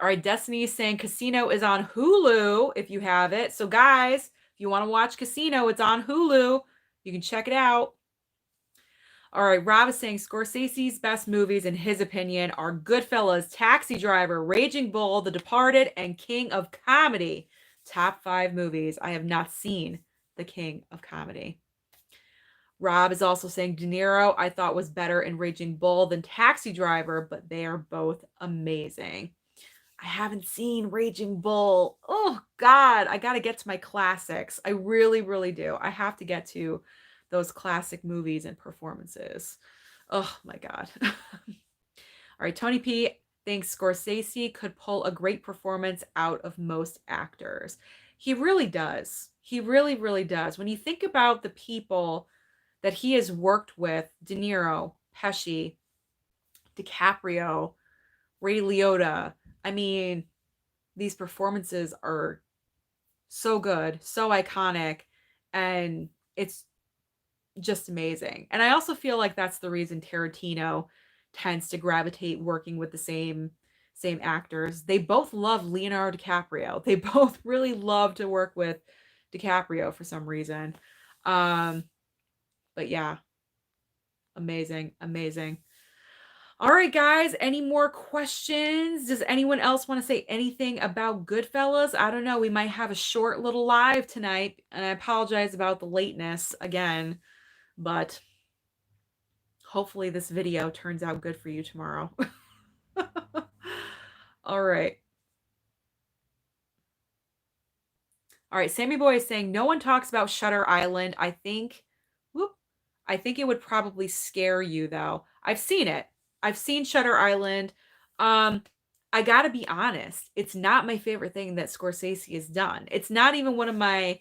All right, Destiny is saying Casino is on Hulu if you have it. So guys, if you want to watch Casino, it's on Hulu. You can check it out. All right, Rob is saying Scorsese's best movies, in his opinion, are Goodfellas, Taxi Driver, Raging Bull, The Departed, and King of Comedy. Top 5 movies. I have not seen The King of Comedy. Rob is also saying De Niro, I thought was better in Raging Bull than Taxi Driver, but they are both amazing. I haven't seen Raging Bull. Oh, God, I got to get to my classics. I really, really do. I have to get to those classic movies and performances. Oh, my God. All right, Tony P thinks Scorsese could pull a great performance out of most actors. He really does. He really, really does. When you think about the people that he has worked with, De Niro, Pesci, DiCaprio, Ray Liotta, I mean, these performances are so good, so iconic, and it's just amazing. And I also feel like that's the reason Tarantino tends to gravitate working with the same actors. They both love Leonardo DiCaprio. They both really love to work with DiCaprio for some reason. But yeah, amazing, amazing. All right, guys, any more questions? Does anyone else want to say anything about Goodfellas? I don't know. We might have a short little live tonight, and I apologize about the lateness again, but hopefully this video turns out good for you tomorrow. All right. All right, Sammy Boy is saying, no one talks about Shutter Island. I think it would probably scare you, though. I've seen it. I've seen Shutter Island. I gotta be honest, it's not my favorite thing that Scorsese has done. It's not even one of my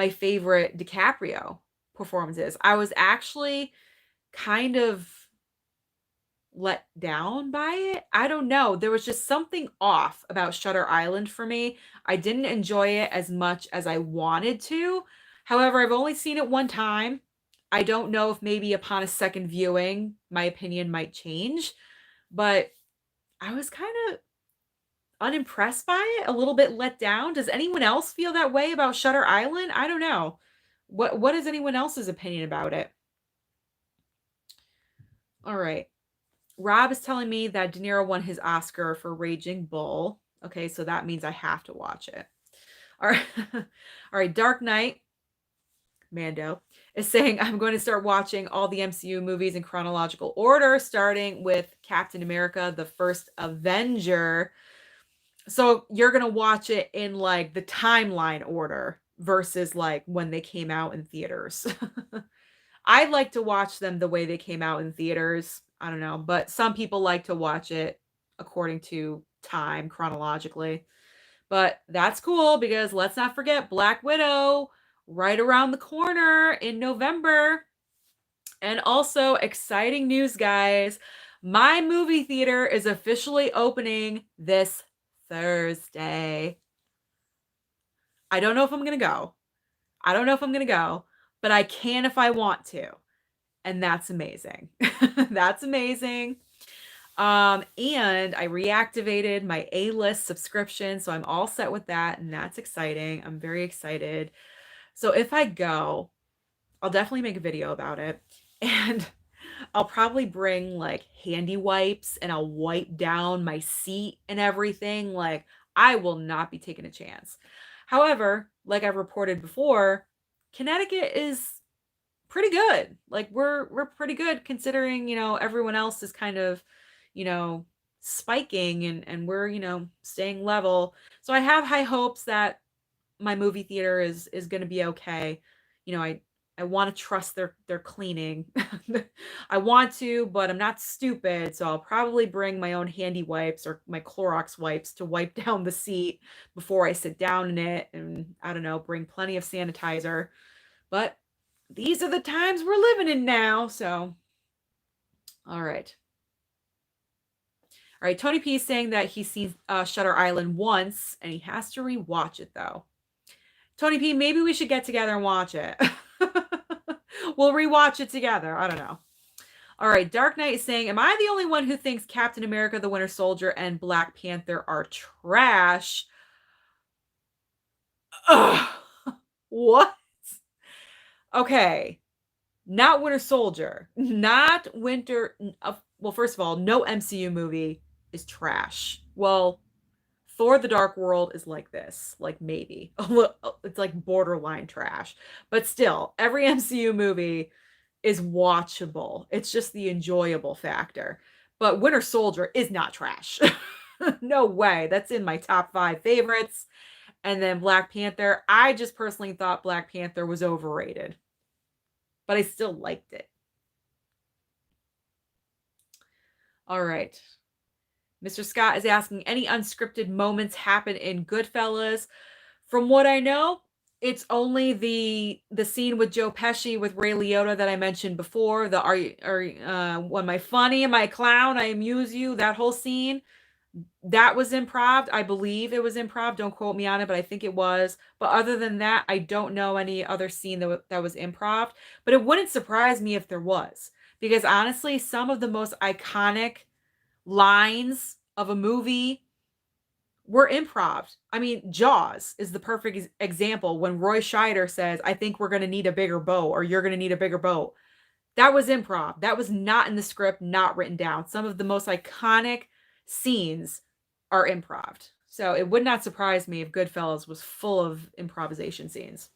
favorite DiCaprio performances. I was actually kind of let down by it. I don't know. There was just something off about Shutter Island for me. I didn't enjoy it as much as I wanted to. However, I've only seen it one time. I don't know if maybe upon a second viewing, my opinion might change, but I was kind of unimpressed by it, a little bit let down. Does anyone else feel that way about Shutter Island? I don't know. What is anyone else's opinion about it? All right. Rob is telling me that De Niro won his Oscar for Raging Bull. Okay, so that means I have to watch it. All right. All right, Dark Knight, Mando, is saying, I'm going to start watching all the MCU movies in chronological order, starting with Captain America, the First Avenger. So you're going to watch it in like the timeline order versus like when they came out in theaters. I like to watch them the way they came out in theaters. I don't know, but some people like to watch it according to time chronologically. But that's cool because let's not forget Black Widow right around the corner in November. And also, exciting news, guys. My movie theater is officially opening this Thursday. I don't know if I'm going to go. But I can if I want to. And that's amazing. That's amazing. And I reactivated my A-list subscription, so I'm all set with that, and that's exciting. I'm very excited. So if I go, I'll definitely make a video about it. And I'll probably bring like handy wipes and I'll wipe down my seat and everything. Like, I will not be taking a chance. However, like I've reported before, Connecticut is pretty good. Like we're pretty good considering, everyone else is kind of, you know, spiking and we're, staying level. So I have high hopes that my movie theater is going to be okay. I want to trust their cleaning. I want to, but I'm not stupid, so I'll probably bring my own handy wipes or my Clorox wipes to wipe down the seat before I sit down in it, and I don't know, bring plenty of sanitizer. But these are the times we're living in now, so all right. All right, Tony P is saying that he's seen Shutter Island once and he has to rewatch it though. Tony P, maybe we should get together and watch it. We'll rewatch it together. I don't know. All right, Dark Knight is saying, am I the only one who thinks Captain America, the Winter Soldier, and Black Panther are trash? Ugh. What? Okay. Not Winter Soldier. Not Winter. Well, first of all, no MCU movie is trash. Well, Thor the Dark World is like this. Like maybe. It's like borderline trash. But still, every MCU movie is watchable. It's just the enjoyable factor. But Winter Soldier is not trash. No way. That's in my top 5 favorites. And then Black Panther, I just personally thought Black Panther was overrated. But I still liked it. All right. Mr. Scott is asking, any unscripted moments happen in Goodfellas? From what I know, it's only the scene with Joe Pesci with Ray Liotta that I mentioned before. The am I funny? Am I a clown? I amuse you. That whole scene, that was improv. I believe it was improv. Don't quote me on it, but I think it was. But other than that, I don't know any other scene that was improv. But it wouldn't surprise me if there was, because honestly, some of the most iconic lines of a movie were improv. I mean, Jaws is the perfect example when Roy Scheider says, I think we're going to need a bigger boat, or you're going to need a bigger boat. That was improv. That was not in the script, not written down. Some of the most iconic scenes are improv. So it would not surprise me if Goodfellas was full of improvisation scenes.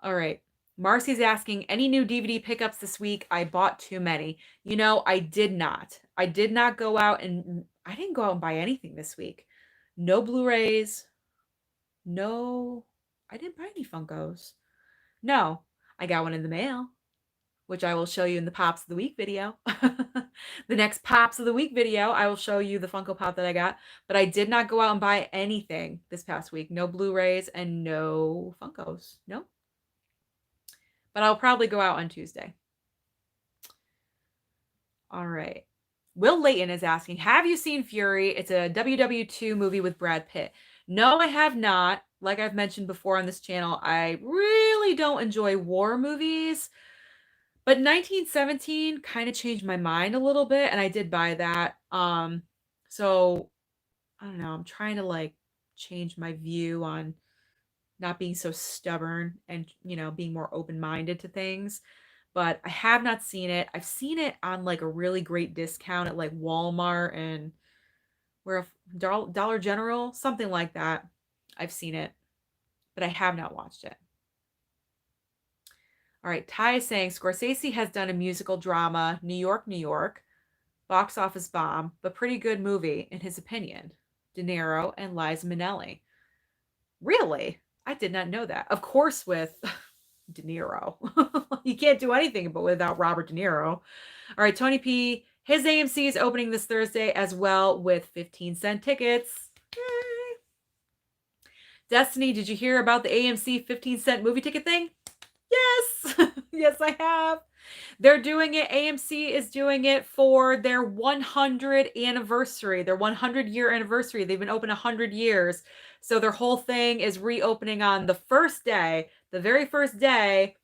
All right. Marcy's asking, any new DVD pickups this week? I bought too many. I did not. I did not go out and I didn't go out and buy anything this week. No Blu-rays. No, I didn't buy any Funkos. No, I got one in the mail, which I will show you in the Pops of the Week video. The next Pops of the Week video, I will show you the Funko Pop that I got. But I did not go out and buy anything this past week. No Blu-rays and no Funkos. No. But I'll probably go out on Tuesday. All right. Will Layton is asking, have you seen Fury? It's a WW2 movie with Brad Pitt. No, I have not. Like I've mentioned before on this channel, I really don't enjoy war movies. But 1917 kind of changed my mind a little bit, and I did buy that. So I don't know. I'm trying to like change my view on not being so stubborn and, being more open-minded to things. But I have not seen it. I've seen it on like a really great discount at like Walmart and where Dollar General, something like that. I've seen it, but I have not watched it. All right, Ty is saying Scorsese has done a musical drama, New York, New York, box office bomb, but pretty good movie in his opinion. De Niro and Liza Minnelli. Really? I did not know that. Of course, with De Niro. You can't do anything but without Robert De Niro. All right, Tony P. His AMC is opening this Thursday as well with 15-cent tickets. Yay. Destiny, did you hear about the AMC 15-cent movie ticket thing? Yes. Yes, I have. They're doing it. AMC is doing it for their 100 anniversary, their 100-year anniversary. They've been open 100 years. So their whole thing is reopening on the first day. The very first day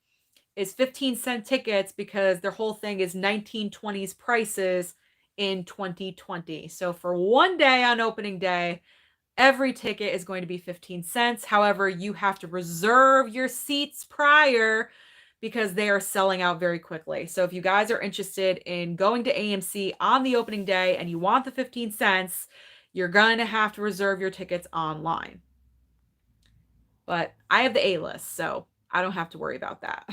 is 15-cent tickets because their whole thing is 1920s prices in 2020. So for one day on opening day, every ticket is going to be 15 cents. However, you have to reserve your seats prior because they are selling out very quickly. So if you guys are interested in going to AMC on the opening day and you want the 15 cents, you're going to have to reserve your tickets online. But I have the A list, so I don't have to worry about that.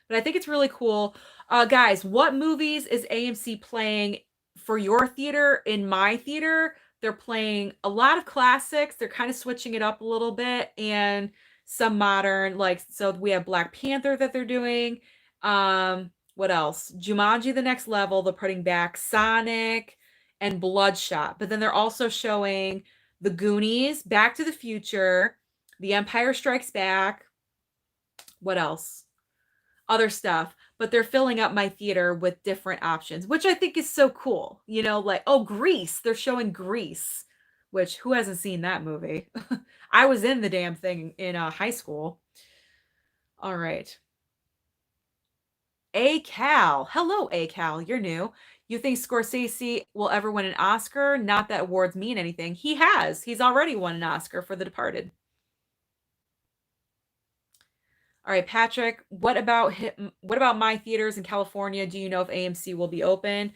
But I think it's really cool. Guys, what movies is AMC playing for your theater? In my theater, they're playing a lot of classics. They're kind of switching it up a little bit and some modern, like, so we have Black Panther that they're doing. What else? Jumanji: The Next Level. They're putting back Sonic and Bloodshot. But then they're also showing The Goonies, Back to the Future, The Empire Strikes Back. What else? Other stuff, but they're filling up my theater with different options, which I think is so cool. You know, like, oh, Grease, they're showing Grease, which who hasn't seen that movie? I was in the damn thing in high school. All right. A Cal. Hello, A Cal. You're new. You think Scorsese will ever win an Oscar? Not that awards mean anything. He has. He's already won an Oscar for The Departed. All right, Patrick, what about my theaters in California? Do you know if AMC will be open?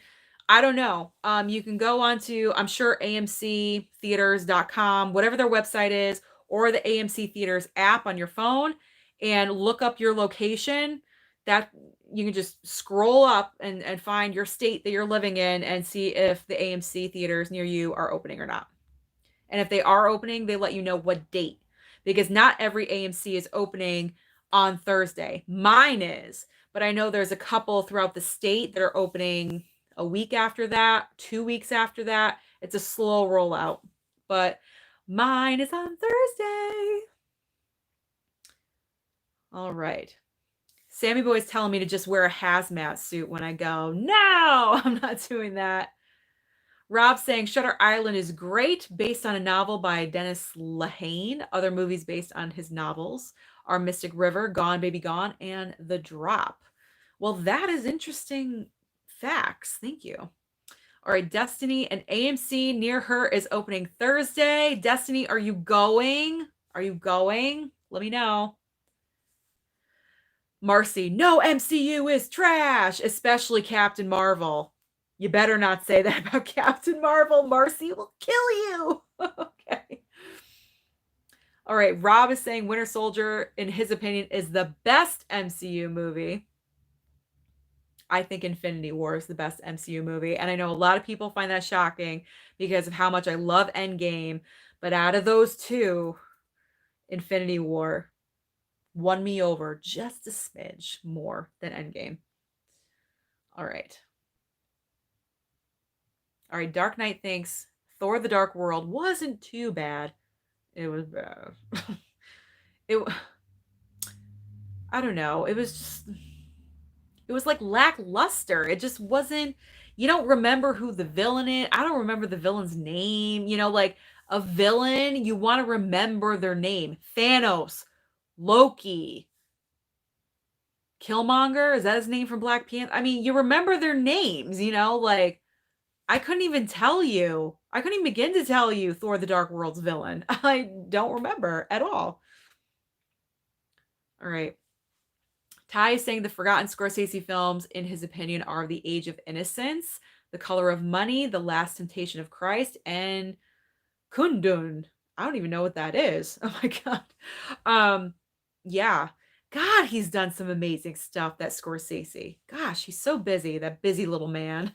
I don't know. You can go on to, I'm sure, amctheaters.com, whatever their website is, or the AMC Theaters app on your phone and look up your location. That you can just scroll up and find your state that you're living in and see if the AMC theaters near you are opening or not. And if they are opening, they let you know what date, because not every AMC is opening on Thursday. Mine is, but I know there's a couple throughout the state that are opening a week after that, 2 weeks after that. It's a slow rollout, but mine is on Thursday. All right. Sammy Boy's telling me to just wear a hazmat suit when I go. No, I'm not doing that. Rob saying Shutter Island is great, based on a novel by Dennis Lehane. Other movies based on his novels are Mystic River, Gone Baby Gone, and The Drop. Well, that is interesting facts. Thank you. All right, Destiny, an AMC near her is opening Thursday. Destiny, are you going? Are you going? Let me know. Marcy, no, MCU is trash, especially Captain Marvel. You better not say that about Captain Marvel. Marcy will kill you. Okay. All right. Rob is saying Winter Soldier, in his opinion, is the best MCU movie. I think Infinity War is the best MCU movie. And I know a lot of people find that shocking because of how much I love Endgame. But out of those two, Infinity War won me over just a smidge more than Endgame. All right. All right, Dark Knight thinks Thor: The Dark World wasn't too bad. It was bad. it I don't know. It was like lackluster. It just wasn't, you don't remember who the villain is. I don't remember the villain's name. You know, like a villain, you want to remember their name. Thanos, Loki, Killmonger, is that his name from Black Panther? I mean, you remember their names, you know, like I couldn't even tell you. I couldn't even begin to tell you Thor: The Dark World's villain. I don't remember at all. All right. Ty is saying the forgotten Scorsese films, in his opinion, are The Age of Innocence, The Color of Money, The Last Temptation of Christ, and Kundun. I don't even know what that is. Oh my God. Yeah. God, he's done some amazing stuff, that Scorsese. Gosh, he's so busy, that busy little man.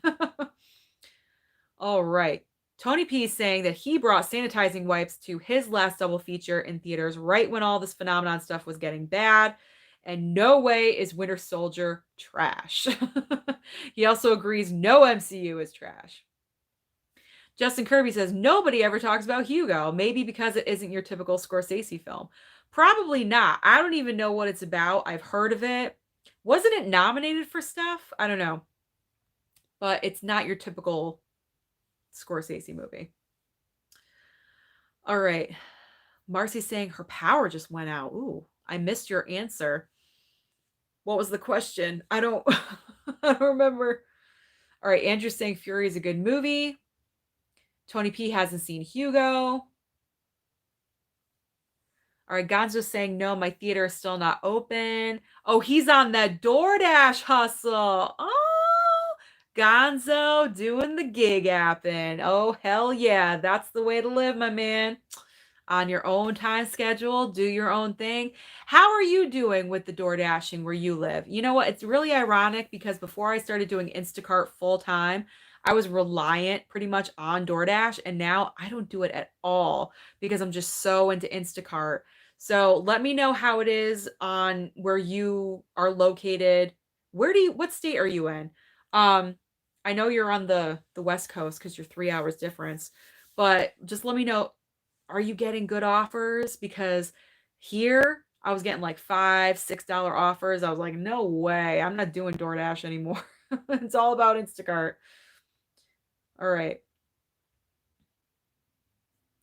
All right. Tony P is saying that he brought sanitizing wipes to his last double feature in theaters right when all this phenomenon stuff was getting bad. And no way is Winter Soldier trash. He also agrees no MCU is trash. Justin Kirby says nobody ever talks about Hugo. Maybe because it isn't your typical Scorsese film. Probably not. I don't even know what it's about. I've heard of it. Wasn't it nominated for stuff? I don't know. But it's not your typical Scorsese movie. All right. Marcy's saying her power just went out. Ooh, I missed your answer. What was the question? I don't I don't remember. All right, Andrew's saying Fury is a good movie. Tony P hasn't seen Hugo. All right, Gonzo's saying, no, my theater is still not open. Oh, he's on that DoorDash hustle. Oh, Gonzo doing the gig apping. Oh, hell yeah. That's the way to live, my man. On your own time schedule, do your own thing. How are you doing with the door dashing where you live? You know what? It's really ironic because before I started doing Instacart full time, I was reliant pretty much on DoorDash, and now I don't do it at all because I'm just so into Instacart. So let me know how it is on where you are located. What state are you in? Um, I know you're on the West Coast because you're 3 hours difference, but just let me know, are you getting good offers? Because here I was getting like $5, $6 offers. I was like, no way. I'm not doing DoorDash anymore. It's all about Instacart. All right.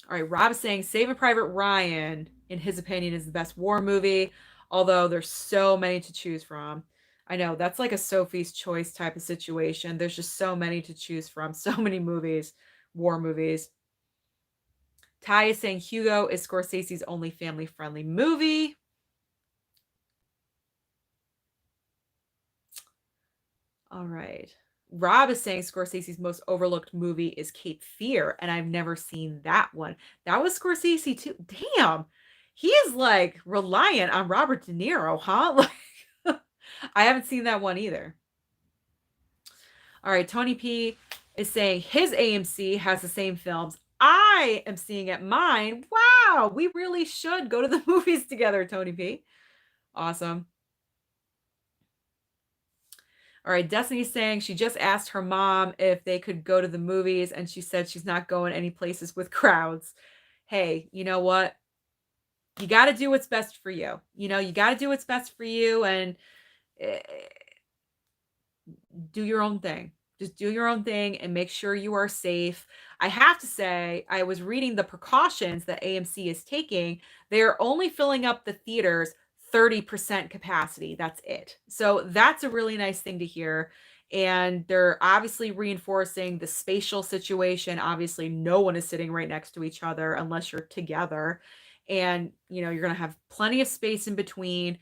All right. Rob is saying Saving Private Ryan, in his opinion, is the best war movie, although there's so many to choose from. I know that's like a Sophie's Choice type of situation. There's just so many to choose from, so many movies, war movies. Ty is saying Hugo is Scorsese's only family friendly movie. All right. Rob is saying Scorsese's most overlooked movie is Cape Fear, and I've never seen that one. That was Scorsese too. Damn. He is like reliant on Robert De Niro, huh? Like, I haven't seen that one either. All right. Tony P is saying his AMC has the same films I am seeing at mine. Wow. We really should go to the movies together, Tony P. Awesome. All right, Destiny's saying she just asked her mom if they could go to the movies, and she said she's not going any places with crowds. Hey, you know what? You got to do what's best for you. You got to do what's best for you, and eh, do your own thing. Just do your own thing and make sure you are safe. I have to say, I was reading the precautions that AMC is taking. They're only filling up the theaters 30% capacity. That's it. So that's a really nice thing to hear. And they're obviously reinforcing the spatial situation. Obviously, no one is sitting right next to each other unless you're together. And, you're going to have plenty of space in between.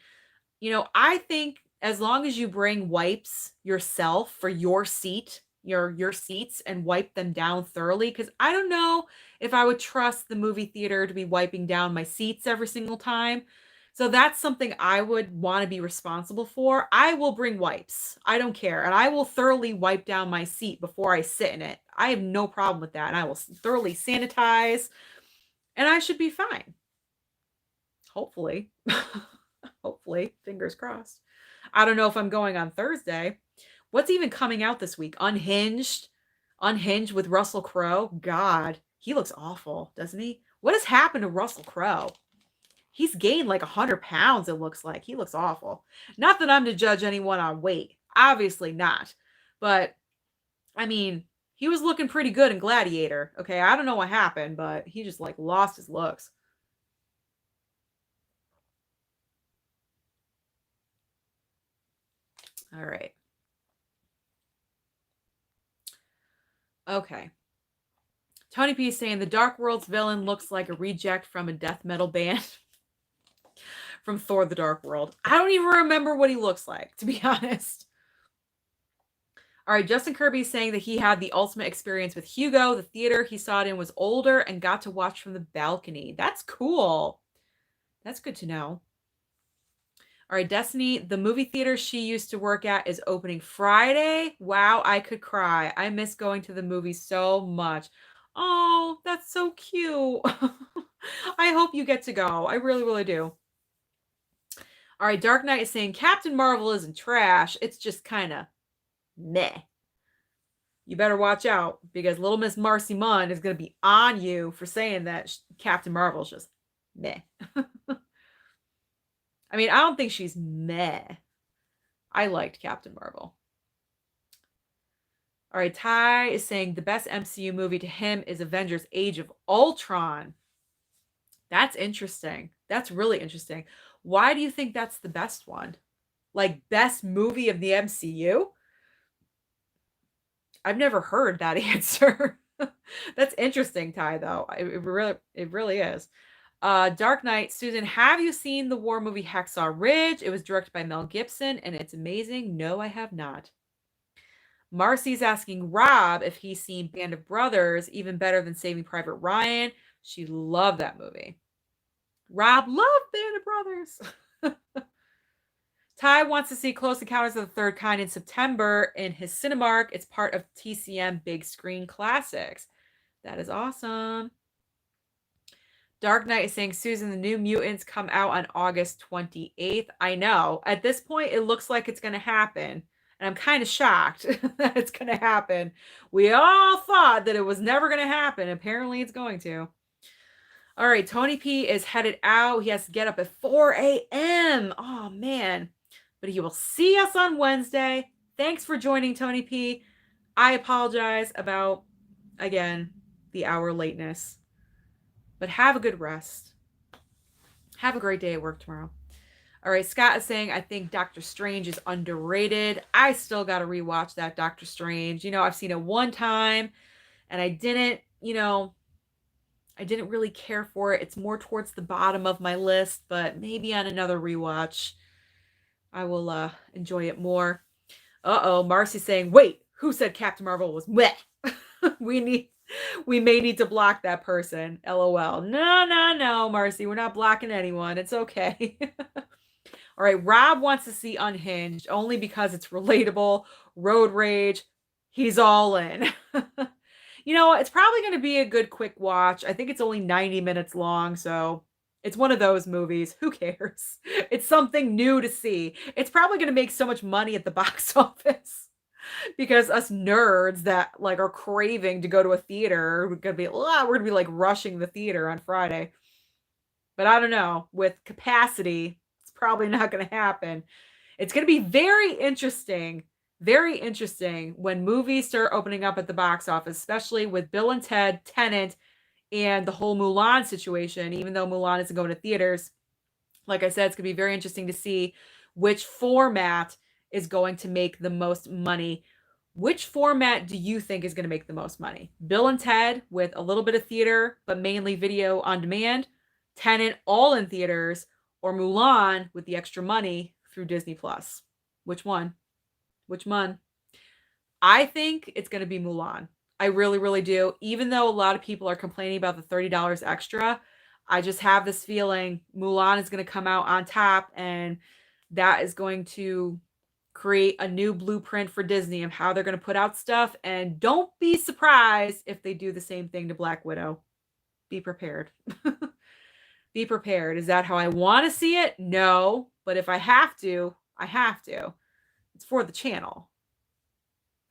I think as long as you bring wipes yourself for your seat, your seats, and wipe them down thoroughly, because I don't know if I would trust the movie theater to be wiping down my seats every single time. So that's something I would want to be responsible for. I will bring wipes. I don't care. And I will thoroughly wipe down my seat before I sit in it. I have no problem with that. And I will thoroughly sanitize, and I should be fine. Hopefully. Hopefully, fingers crossed. I don't know if I'm going on Thursday. What's even coming out this week? Unhinged? Unhinged with Russell Crowe? God, he looks awful, doesn't he? What has happened to Russell Crowe? He's gained like 100 pounds, it looks like. He looks awful. Not that I'm to judge anyone on weight. Obviously not. But, I mean, he was looking pretty good in Gladiator. Okay, I don't know what happened, but he just like lost his looks. All right. Okay. Tony P is saying the Dark World's villain looks like a reject from a death metal band from Thor the Dark World. I don't even remember what he looks like, to be honest. All right, Justin Kirby is saying that he had the ultimate experience with Hugo. The theater he saw it in was older and got to watch from the balcony. That's cool. That's good to know. All right, Destiny, the movie theater she used to work at is opening Friday. Wow, I could cry. I miss going to the movies so much. Oh, that's so cute. I hope you get to go. I really, really do. All right, Dark Knight is saying Captain Marvel isn't trash. It's just kind of meh. You better watch out because little Miss Marcy Munn is going to be on you for saying that Captain Marvel's just meh. I mean, I don't think she's meh. I liked Captain Marvel. All right, Ty is saying the best MCU movie to him is Avengers Age of Ultron. That's interesting. That's really interesting. Why do you think that's the best one? Like, best movie of the MCU? I've never heard that answer. That's interesting, Ty, though. It really is. Dark Knight. Susan, have you seen the war movie Hacksaw Ridge? It was directed by Mel Gibson, and it's amazing. No, I have not. Marcy's asking Rob if he's seen Band of Brothers, even better than Saving Private Ryan. She loved that movie. Rob loved Band of Brothers. Ty wants to see Close Encounters of the Third Kind in September in his Cinemark. It's part of TCM Big Screen Classics. That is awesome. Dark Knight is saying, Susan, the New Mutants come out on August 28th. I know. At this point, it looks like it's going to happen. And I'm kind of shocked that it's going to happen. We all thought that it was never going to happen. Apparently, it's going to. All right, Tony P is headed out. He has to get up at 4 a.m. Oh, man. But he will see us on Wednesday. Thanks for joining, Tony P. I apologize about, again, the hour lateness. But have a good rest. Have a great day at work tomorrow. All right, Scott is saying, I think Doctor Strange is underrated. I still got to rewatch that Doctor Strange. You know, I've seen it one time, and I didn't really care for it. It's more towards the bottom of my list, but maybe on another rewatch, I will enjoy it more. Uh-oh, Marcy's saying, wait, who said Captain Marvel was meh? We may need to block that person. LOL. No, Marcy. We're not blocking anyone. It's okay. All right. Rob wants to see Unhinged only because it's relatable. Road rage. He's all in. You know, it's probably going to be a good quick watch. I think it's only 90 minutes long. So it's one of those movies. Who cares? It's something new to see. It's probably going to make so much money at the box office. Because us nerds that like are craving to go to a theater, we're gonna be like rushing the theater on Friday. But I don't know, with capacity, it's probably not gonna happen. It's gonna be very interesting when movies start opening up at the box office, especially with Bill and Ted, Tenet, and the whole Mulan situation. Even though Mulan isn't going to theaters, like I said, it's gonna be very interesting to see which format is going to make the most money. Which format do you think is going to make the most money? Bill and Ted with a little bit of theater, but mainly video on demand, Tenet all in theaters, or Mulan with the extra money through Disney Plus? Which one? I think it's going to be Mulan. I really, really do. Even though a lot of people are complaining about the $30 extra, I just have this feeling Mulan is going to come out on top, and that is going to create a new blueprint for Disney of how they're going to put out stuff. And don't be surprised if they do the same thing to Black Widow. Be prepared. Be prepared. Is that how I want to see it? No. But if I have to, I have to. It's for the channel.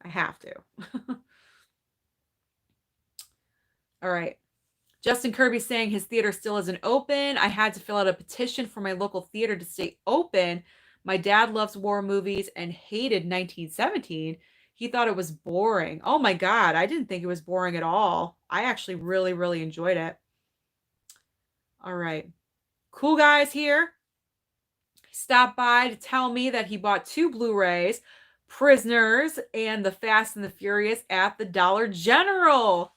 I have to. All right. Justin Kirby saying his theater still isn't open. I had to fill out a petition for my local theater to stay open. My dad loves war movies and hated 1917. He thought it was boring. Oh my God, I didn't think it was boring at all. I actually really, really enjoyed it. All right. Cool guys here. He stopped by to tell me that he bought 2 Blu-rays, Prisoners and The Fast and the Furious at the Dollar General.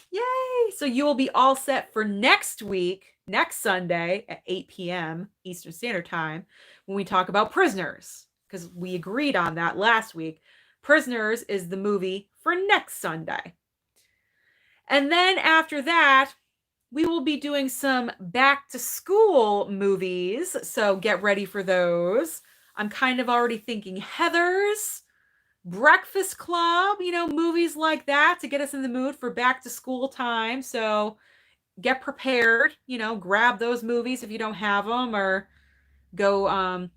Yay! So you will be all set for next week, next Sunday at 8 p.m. Eastern Standard Time when we talk about Prisoners, because we agreed on that last week. Prisoners is the movie for next Sunday. And then after that, we will be doing some back to school movies. So get ready for those. I'm kind of already thinking Heathers, Breakfast Club, movies like that to get us in the mood for back to school time. So get prepared, grab those movies if you don't have them, or go,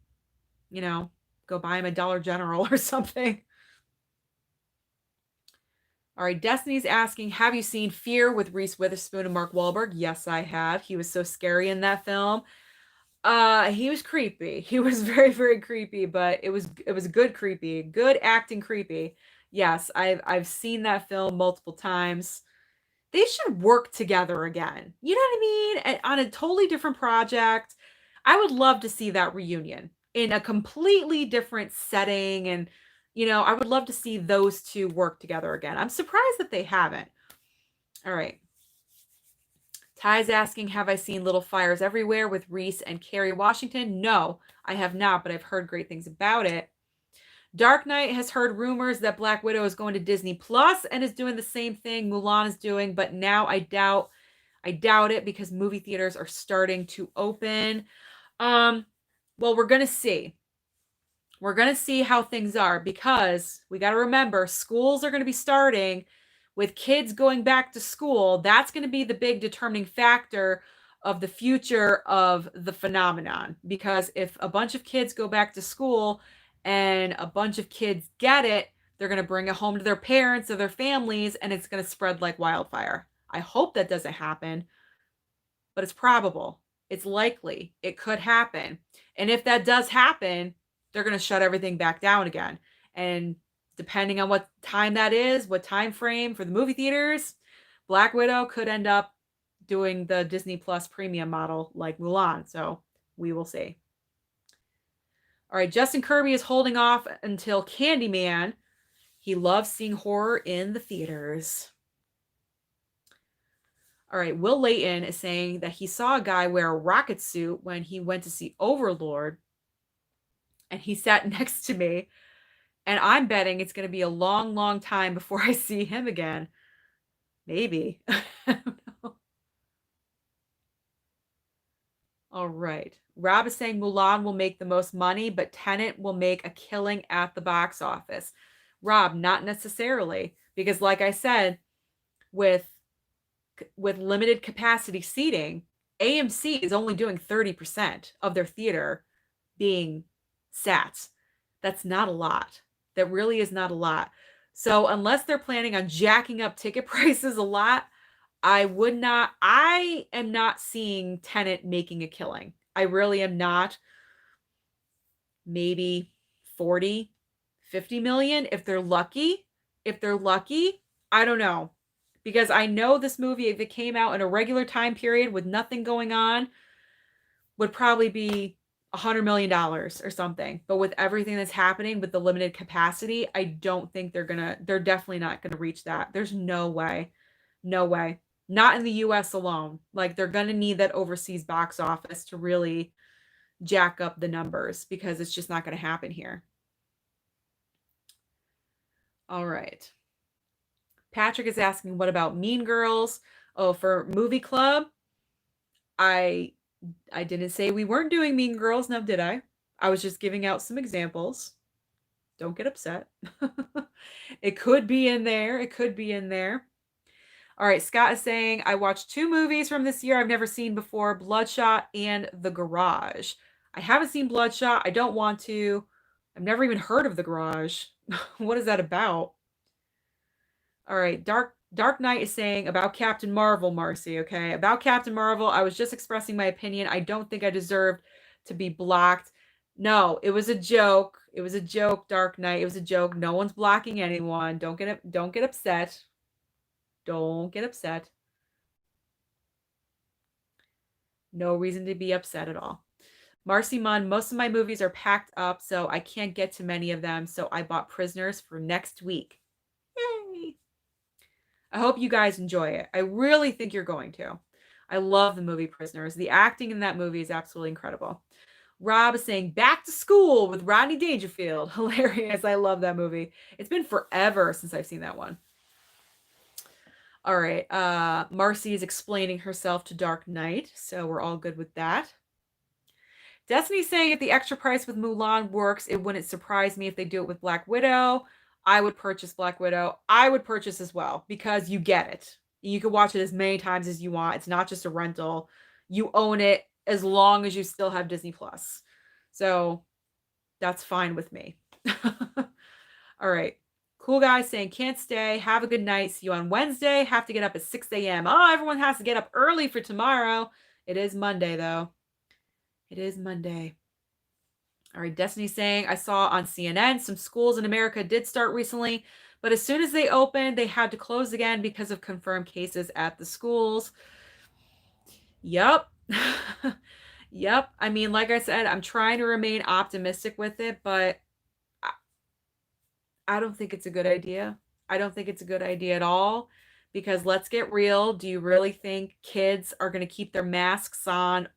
go buy them at Dollar General or something. All right, Destiny's asking, have you seen Fear with Reese Witherspoon and Mark Wahlberg? Yes, I have. He was so scary in that film. He was creepy. He was very, very creepy, but it was good creepy, good acting creepy. Yes, I've seen that film multiple times. They should work together again. You know what I mean? And on a totally different project. I would love to see that reunion in a completely different setting. And, I would love to see those two work together again. I'm surprised that they haven't. All right. Ty's asking, have I seen Little Fires Everywhere with Reese and Kerry Washington? No, I have not, but I've heard great things about it. Dark Knight has heard rumors that Black Widow is going to Disney Plus and is doing the same thing Mulan is doing, but now I doubt it because movie theaters are starting to open. Well, we're going to see. We're going to see how things are because we got to remember schools are going to be starting with kids going back to school. That's going to be the big determining factor of the future of the phenomenon. Because if a bunch of kids go back to school and a bunch of kids get it, they're going to bring it home to their parents or their families and it's going to spread like wildfire. I hope that doesn't happen, but it's probable. It's likely. It could happen. And if that does happen, they're going to shut everything back down again. And depending on what time that is, what time frame for the movie theaters, Black Widow could end up doing the Disney Plus premium model like Mulan. So we will see. All right, Justin Kirby is holding off until Candyman. He loves seeing horror in the theaters. All right, Will Layton is saying that he saw a guy wear a rocket suit when he went to see Overlord, and he sat next to me, and I'm betting it's going to be a long, long time before I see him again. Maybe. I don't know. All right. Rob is saying Mulan will make the most money, but Tenet will make a killing at the box office. Rob, not necessarily, because like I said, with limited capacity seating, AMC is only doing 30% of their theater being sats. That's not a lot. That really is not a lot. So unless they're planning on jacking up ticket prices a lot, I am not seeing Tenet making a killing. I really am not. Maybe 40, 50 million if they're lucky. If they're lucky, I don't know. Because I know this movie, if it came out in a regular time period with nothing going on, would probably be $100 million or something. But with everything that's happening with the limited capacity, I don't think they're definitely not gonna reach that. There's no way. No way. Not in the US alone. Like they're gonna need that overseas box office to really jack up the numbers because it's just not gonna happen here. All right. Patrick is asking, what about Mean Girls? Oh, for movie club, I didn't say we weren't doing Mean Girls, now did I? I was just giving out some examples. Don't get upset. It could be in there. It could be in there. All right, Scott is saying, I watched 2 movies from this year I've never seen before, Bloodshot and The Garage. I haven't seen Bloodshot. I don't want to. I've never even heard of The Garage. What is that about? All right, Dark Knight is saying about Captain Marvel, Marcy, okay? About Captain Marvel, I was just expressing my opinion. I don't think I deserved to be blocked. No, it was a joke. It was a joke, Dark Knight. It was a joke. No one's blocking anyone. Don't get upset. Don't get upset. No reason to be upset at all. Marcy Munn, most of my movies are packed up, so I can't get to many of them, so I bought Prisoners for next week. Yay! I hope you guys enjoy it. I really think you're going to. I love the movie Prisoners. The acting in that movie is absolutely incredible. Rob is saying Back to School with Rodney Dangerfield. Hilarious. I love that movie. It's been forever since I've seen that one. All right. Marcy is explaining herself to Dark Knight, so we're all good with that. Destiny's saying if the extra price with Mulan works, it wouldn't surprise me if they do it with Black Widow. I would purchase Black Widow. I would purchase as well because you get it. You can watch it as many times as you want. It's not just a rental. You own it as long as you still have Disney Plus. So that's fine with me. All right. Cool guys saying can't stay. Have a good night. See you on Wednesday. Have to get up at 6 a.m. Oh, everyone has to get up early for tomorrow. It is Monday though. It is Monday. All right, Destiny saying, I saw on CNN some schools in America did start recently, but as soon as they opened, they had to close again because of confirmed cases at the schools. Yep. Yep. I mean, like I said, I'm trying to remain optimistic with it, but I don't think it's a good idea. I don't think it's a good idea at all Because let's get real, do you really think kids are going to keep their masks on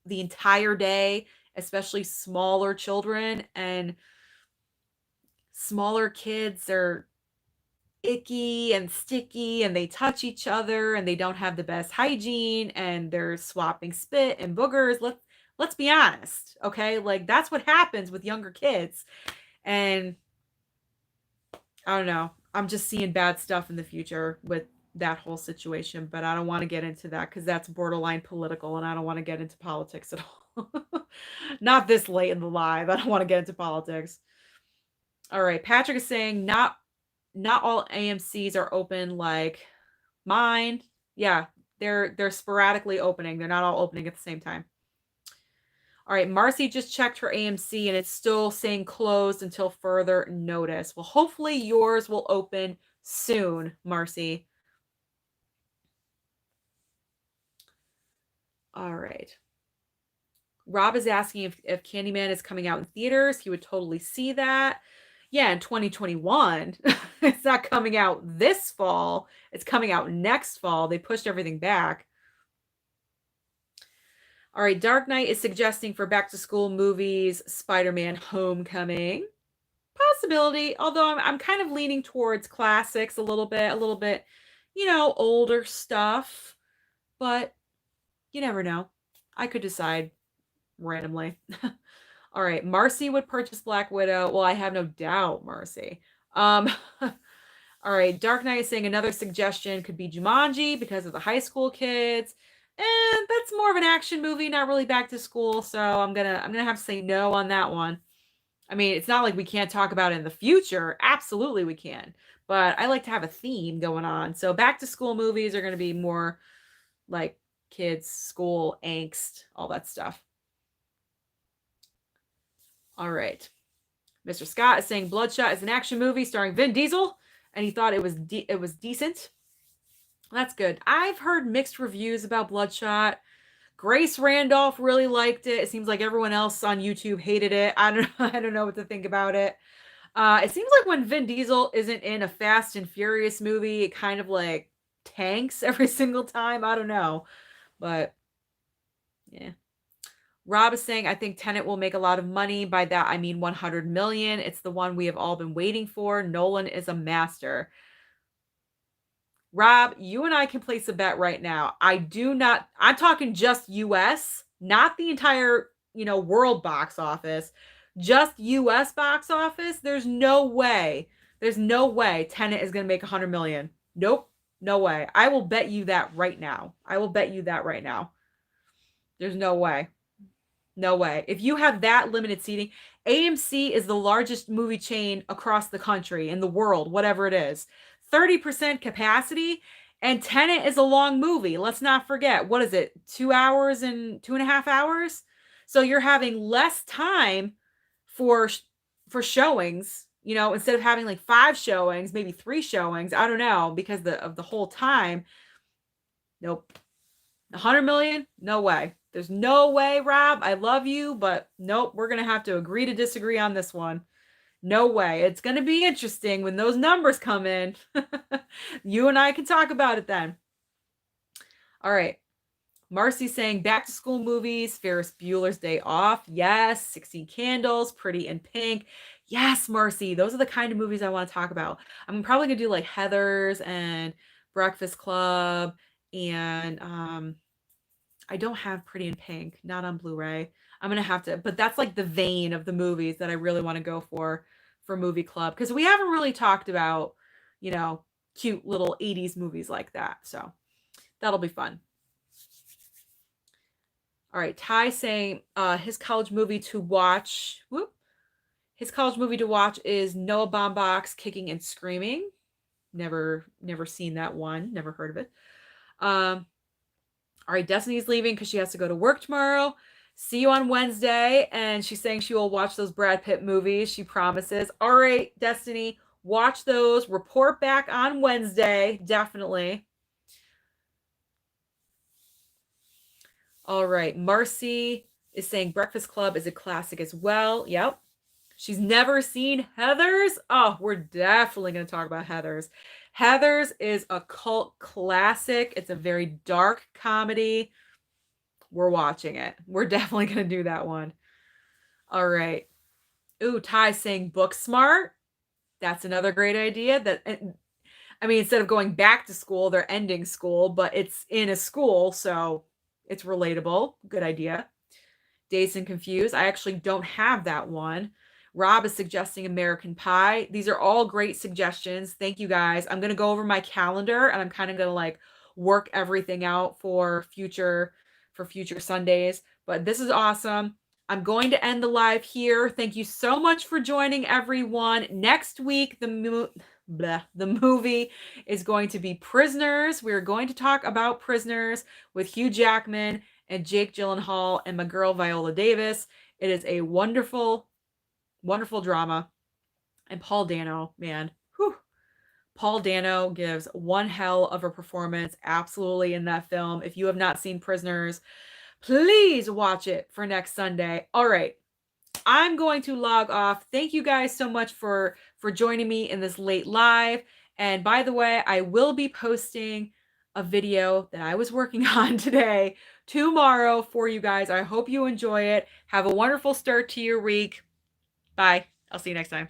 the entire day, especially smaller children? And smaller kids are icky and sticky and they touch each other and they don't have the best hygiene and they're swapping spit and boogers. Let's be honest, okay? Like that's what happens with younger kids. And I don't know. I'm just seeing bad stuff in the future with that whole situation, but I don't want to get into that because that's borderline political and I don't want to get into politics at all. Not this late in the live. I don't want to get into politics. All right. Patrick is saying not all AMCs are open like mine. Yeah, they're sporadically opening. They're not all opening at the same time. All right, Marcy just checked her AMC and it's still saying closed until further notice. Well, hopefully yours will open soon, Marcy. All right. Rob is asking if Candyman is coming out in theaters. He would totally see that. Yeah, in 2021. It's not coming out this fall. It's coming out next fall. They pushed everything back. All right, Dark Knight is suggesting for back to school movies, Spider-Man Homecoming. Possibility, although I'm kind of leaning towards classics a little bit, older stuff, but you never know. I could decide randomly. All right, Marcy would purchase Black Widow. Well, I have no doubt, Marcy. All right, Dark Knight is saying another suggestion could be Jumanji because of the high school kids. And that's more of an action movie, not really back to school, so I'm gonna have to say no on that one. I mean, it's not like we can't talk about it in the future. Absolutely we can. But I like to have a theme going on. So back to school movies are going to be more like kids, school, angst, all that stuff. All right. Mr. Scott is saying Bloodshot is an action movie starring Vin Diesel and he thought it was decent. That's good. I've heard mixed reviews about Bloodshot. Grace Randolph really liked it. It seems like everyone else on YouTube hated it. I don't know what to think about it. It seems like when Vin Diesel isn't in a Fast and Furious movie, it kind of like tanks every single time. I don't know. But yeah. Rob is saying, I think Tenet will make a lot of money. By that, I mean 100 million. It's the one we have all been waiting for. Nolan is a master. Rob, you and I can place a bet right now. I'm talking just US, not the entire, world box office, just US box office. There's no way Tenet is going to make 100 million. Nope. No way. I will bet you that right now. There's no way. No way. If you have that limited seating, AMC is the largest movie chain across the country, in the world, whatever it is. 30% capacity, and Tenet is a long movie. Let's not forget. What is it? 2 hours and 2.5 hours? So you're having less time for showings, instead of having like 5 showings, maybe 3 showings. I don't know, because of the whole time. Nope. 100 million? No way. There's no way, Rob. I love you, but nope, we're going to have to agree to disagree on this one. No way. It's going to be interesting when those numbers come in. You and I can talk about it then. All right. Marcy saying back to school movies, Ferris Bueller's Day Off. Yes. 16 Candles, Pretty in Pink. Yes, Marcy. Those are the kind of movies I want to talk about. I'm probably going to do like Heathers and Breakfast Club and I don't have Pretty in Pink, not on Blu-ray. I'm going to have to, but that's like the vein of the movies that I really want to go for Movie Club. Because we haven't really talked about, cute little 80s movies like that. So that'll be fun. All right. Ty saying his college movie to watch. His college movie to watch is Noah Baumbach's Kicking and Screaming. Never seen that one. Never heard of it. All right, Destiny's leaving because she has to go to work tomorrow. See you on Wednesday. And she's saying she will watch those Brad Pitt movies. She promises. All right, Destiny, watch those. Report back on Wednesday. Definitely. All right, Marcy is saying Breakfast Club is a classic as well. Yep. She's never seen Heathers. Oh, we're definitely going to talk about Heathers. Heathers is a cult classic. It's a very dark comedy. We're watching it. We're definitely going to do that one. All right. Ooh, Ty's saying book smart. That's another great idea. I mean, instead of going back to school, they're ending school, but it's in a school, so it's relatable. Good idea. Dazed and Confused. I actually don't have that one. Rob is suggesting American Pie. These are all great suggestions. Thank you guys. I'm going to go over my calendar and I'm kind of going to like work everything out for future Sundays. But this is awesome. I'm going to end the live here. Thank you so much for joining, everyone. Next week, the movie is going to be Prisoners. We're going to talk about Prisoners with Hugh Jackman and Jake Gyllenhaal and my girl Viola Davis. It is a wonderful, wonderful drama. And Paul Dano, man, whew. Paul Dano gives one hell of a performance absolutely in that film. If you have not seen Prisoners, please watch it for next Sunday. All right. I'm going to log off. Thank you guys so much for joining me in this late live. And by the way, I will be posting a video that I was working on today tomorrow for you guys. I hope you enjoy it. Have a wonderful start to your week. Bye. I'll see you next time.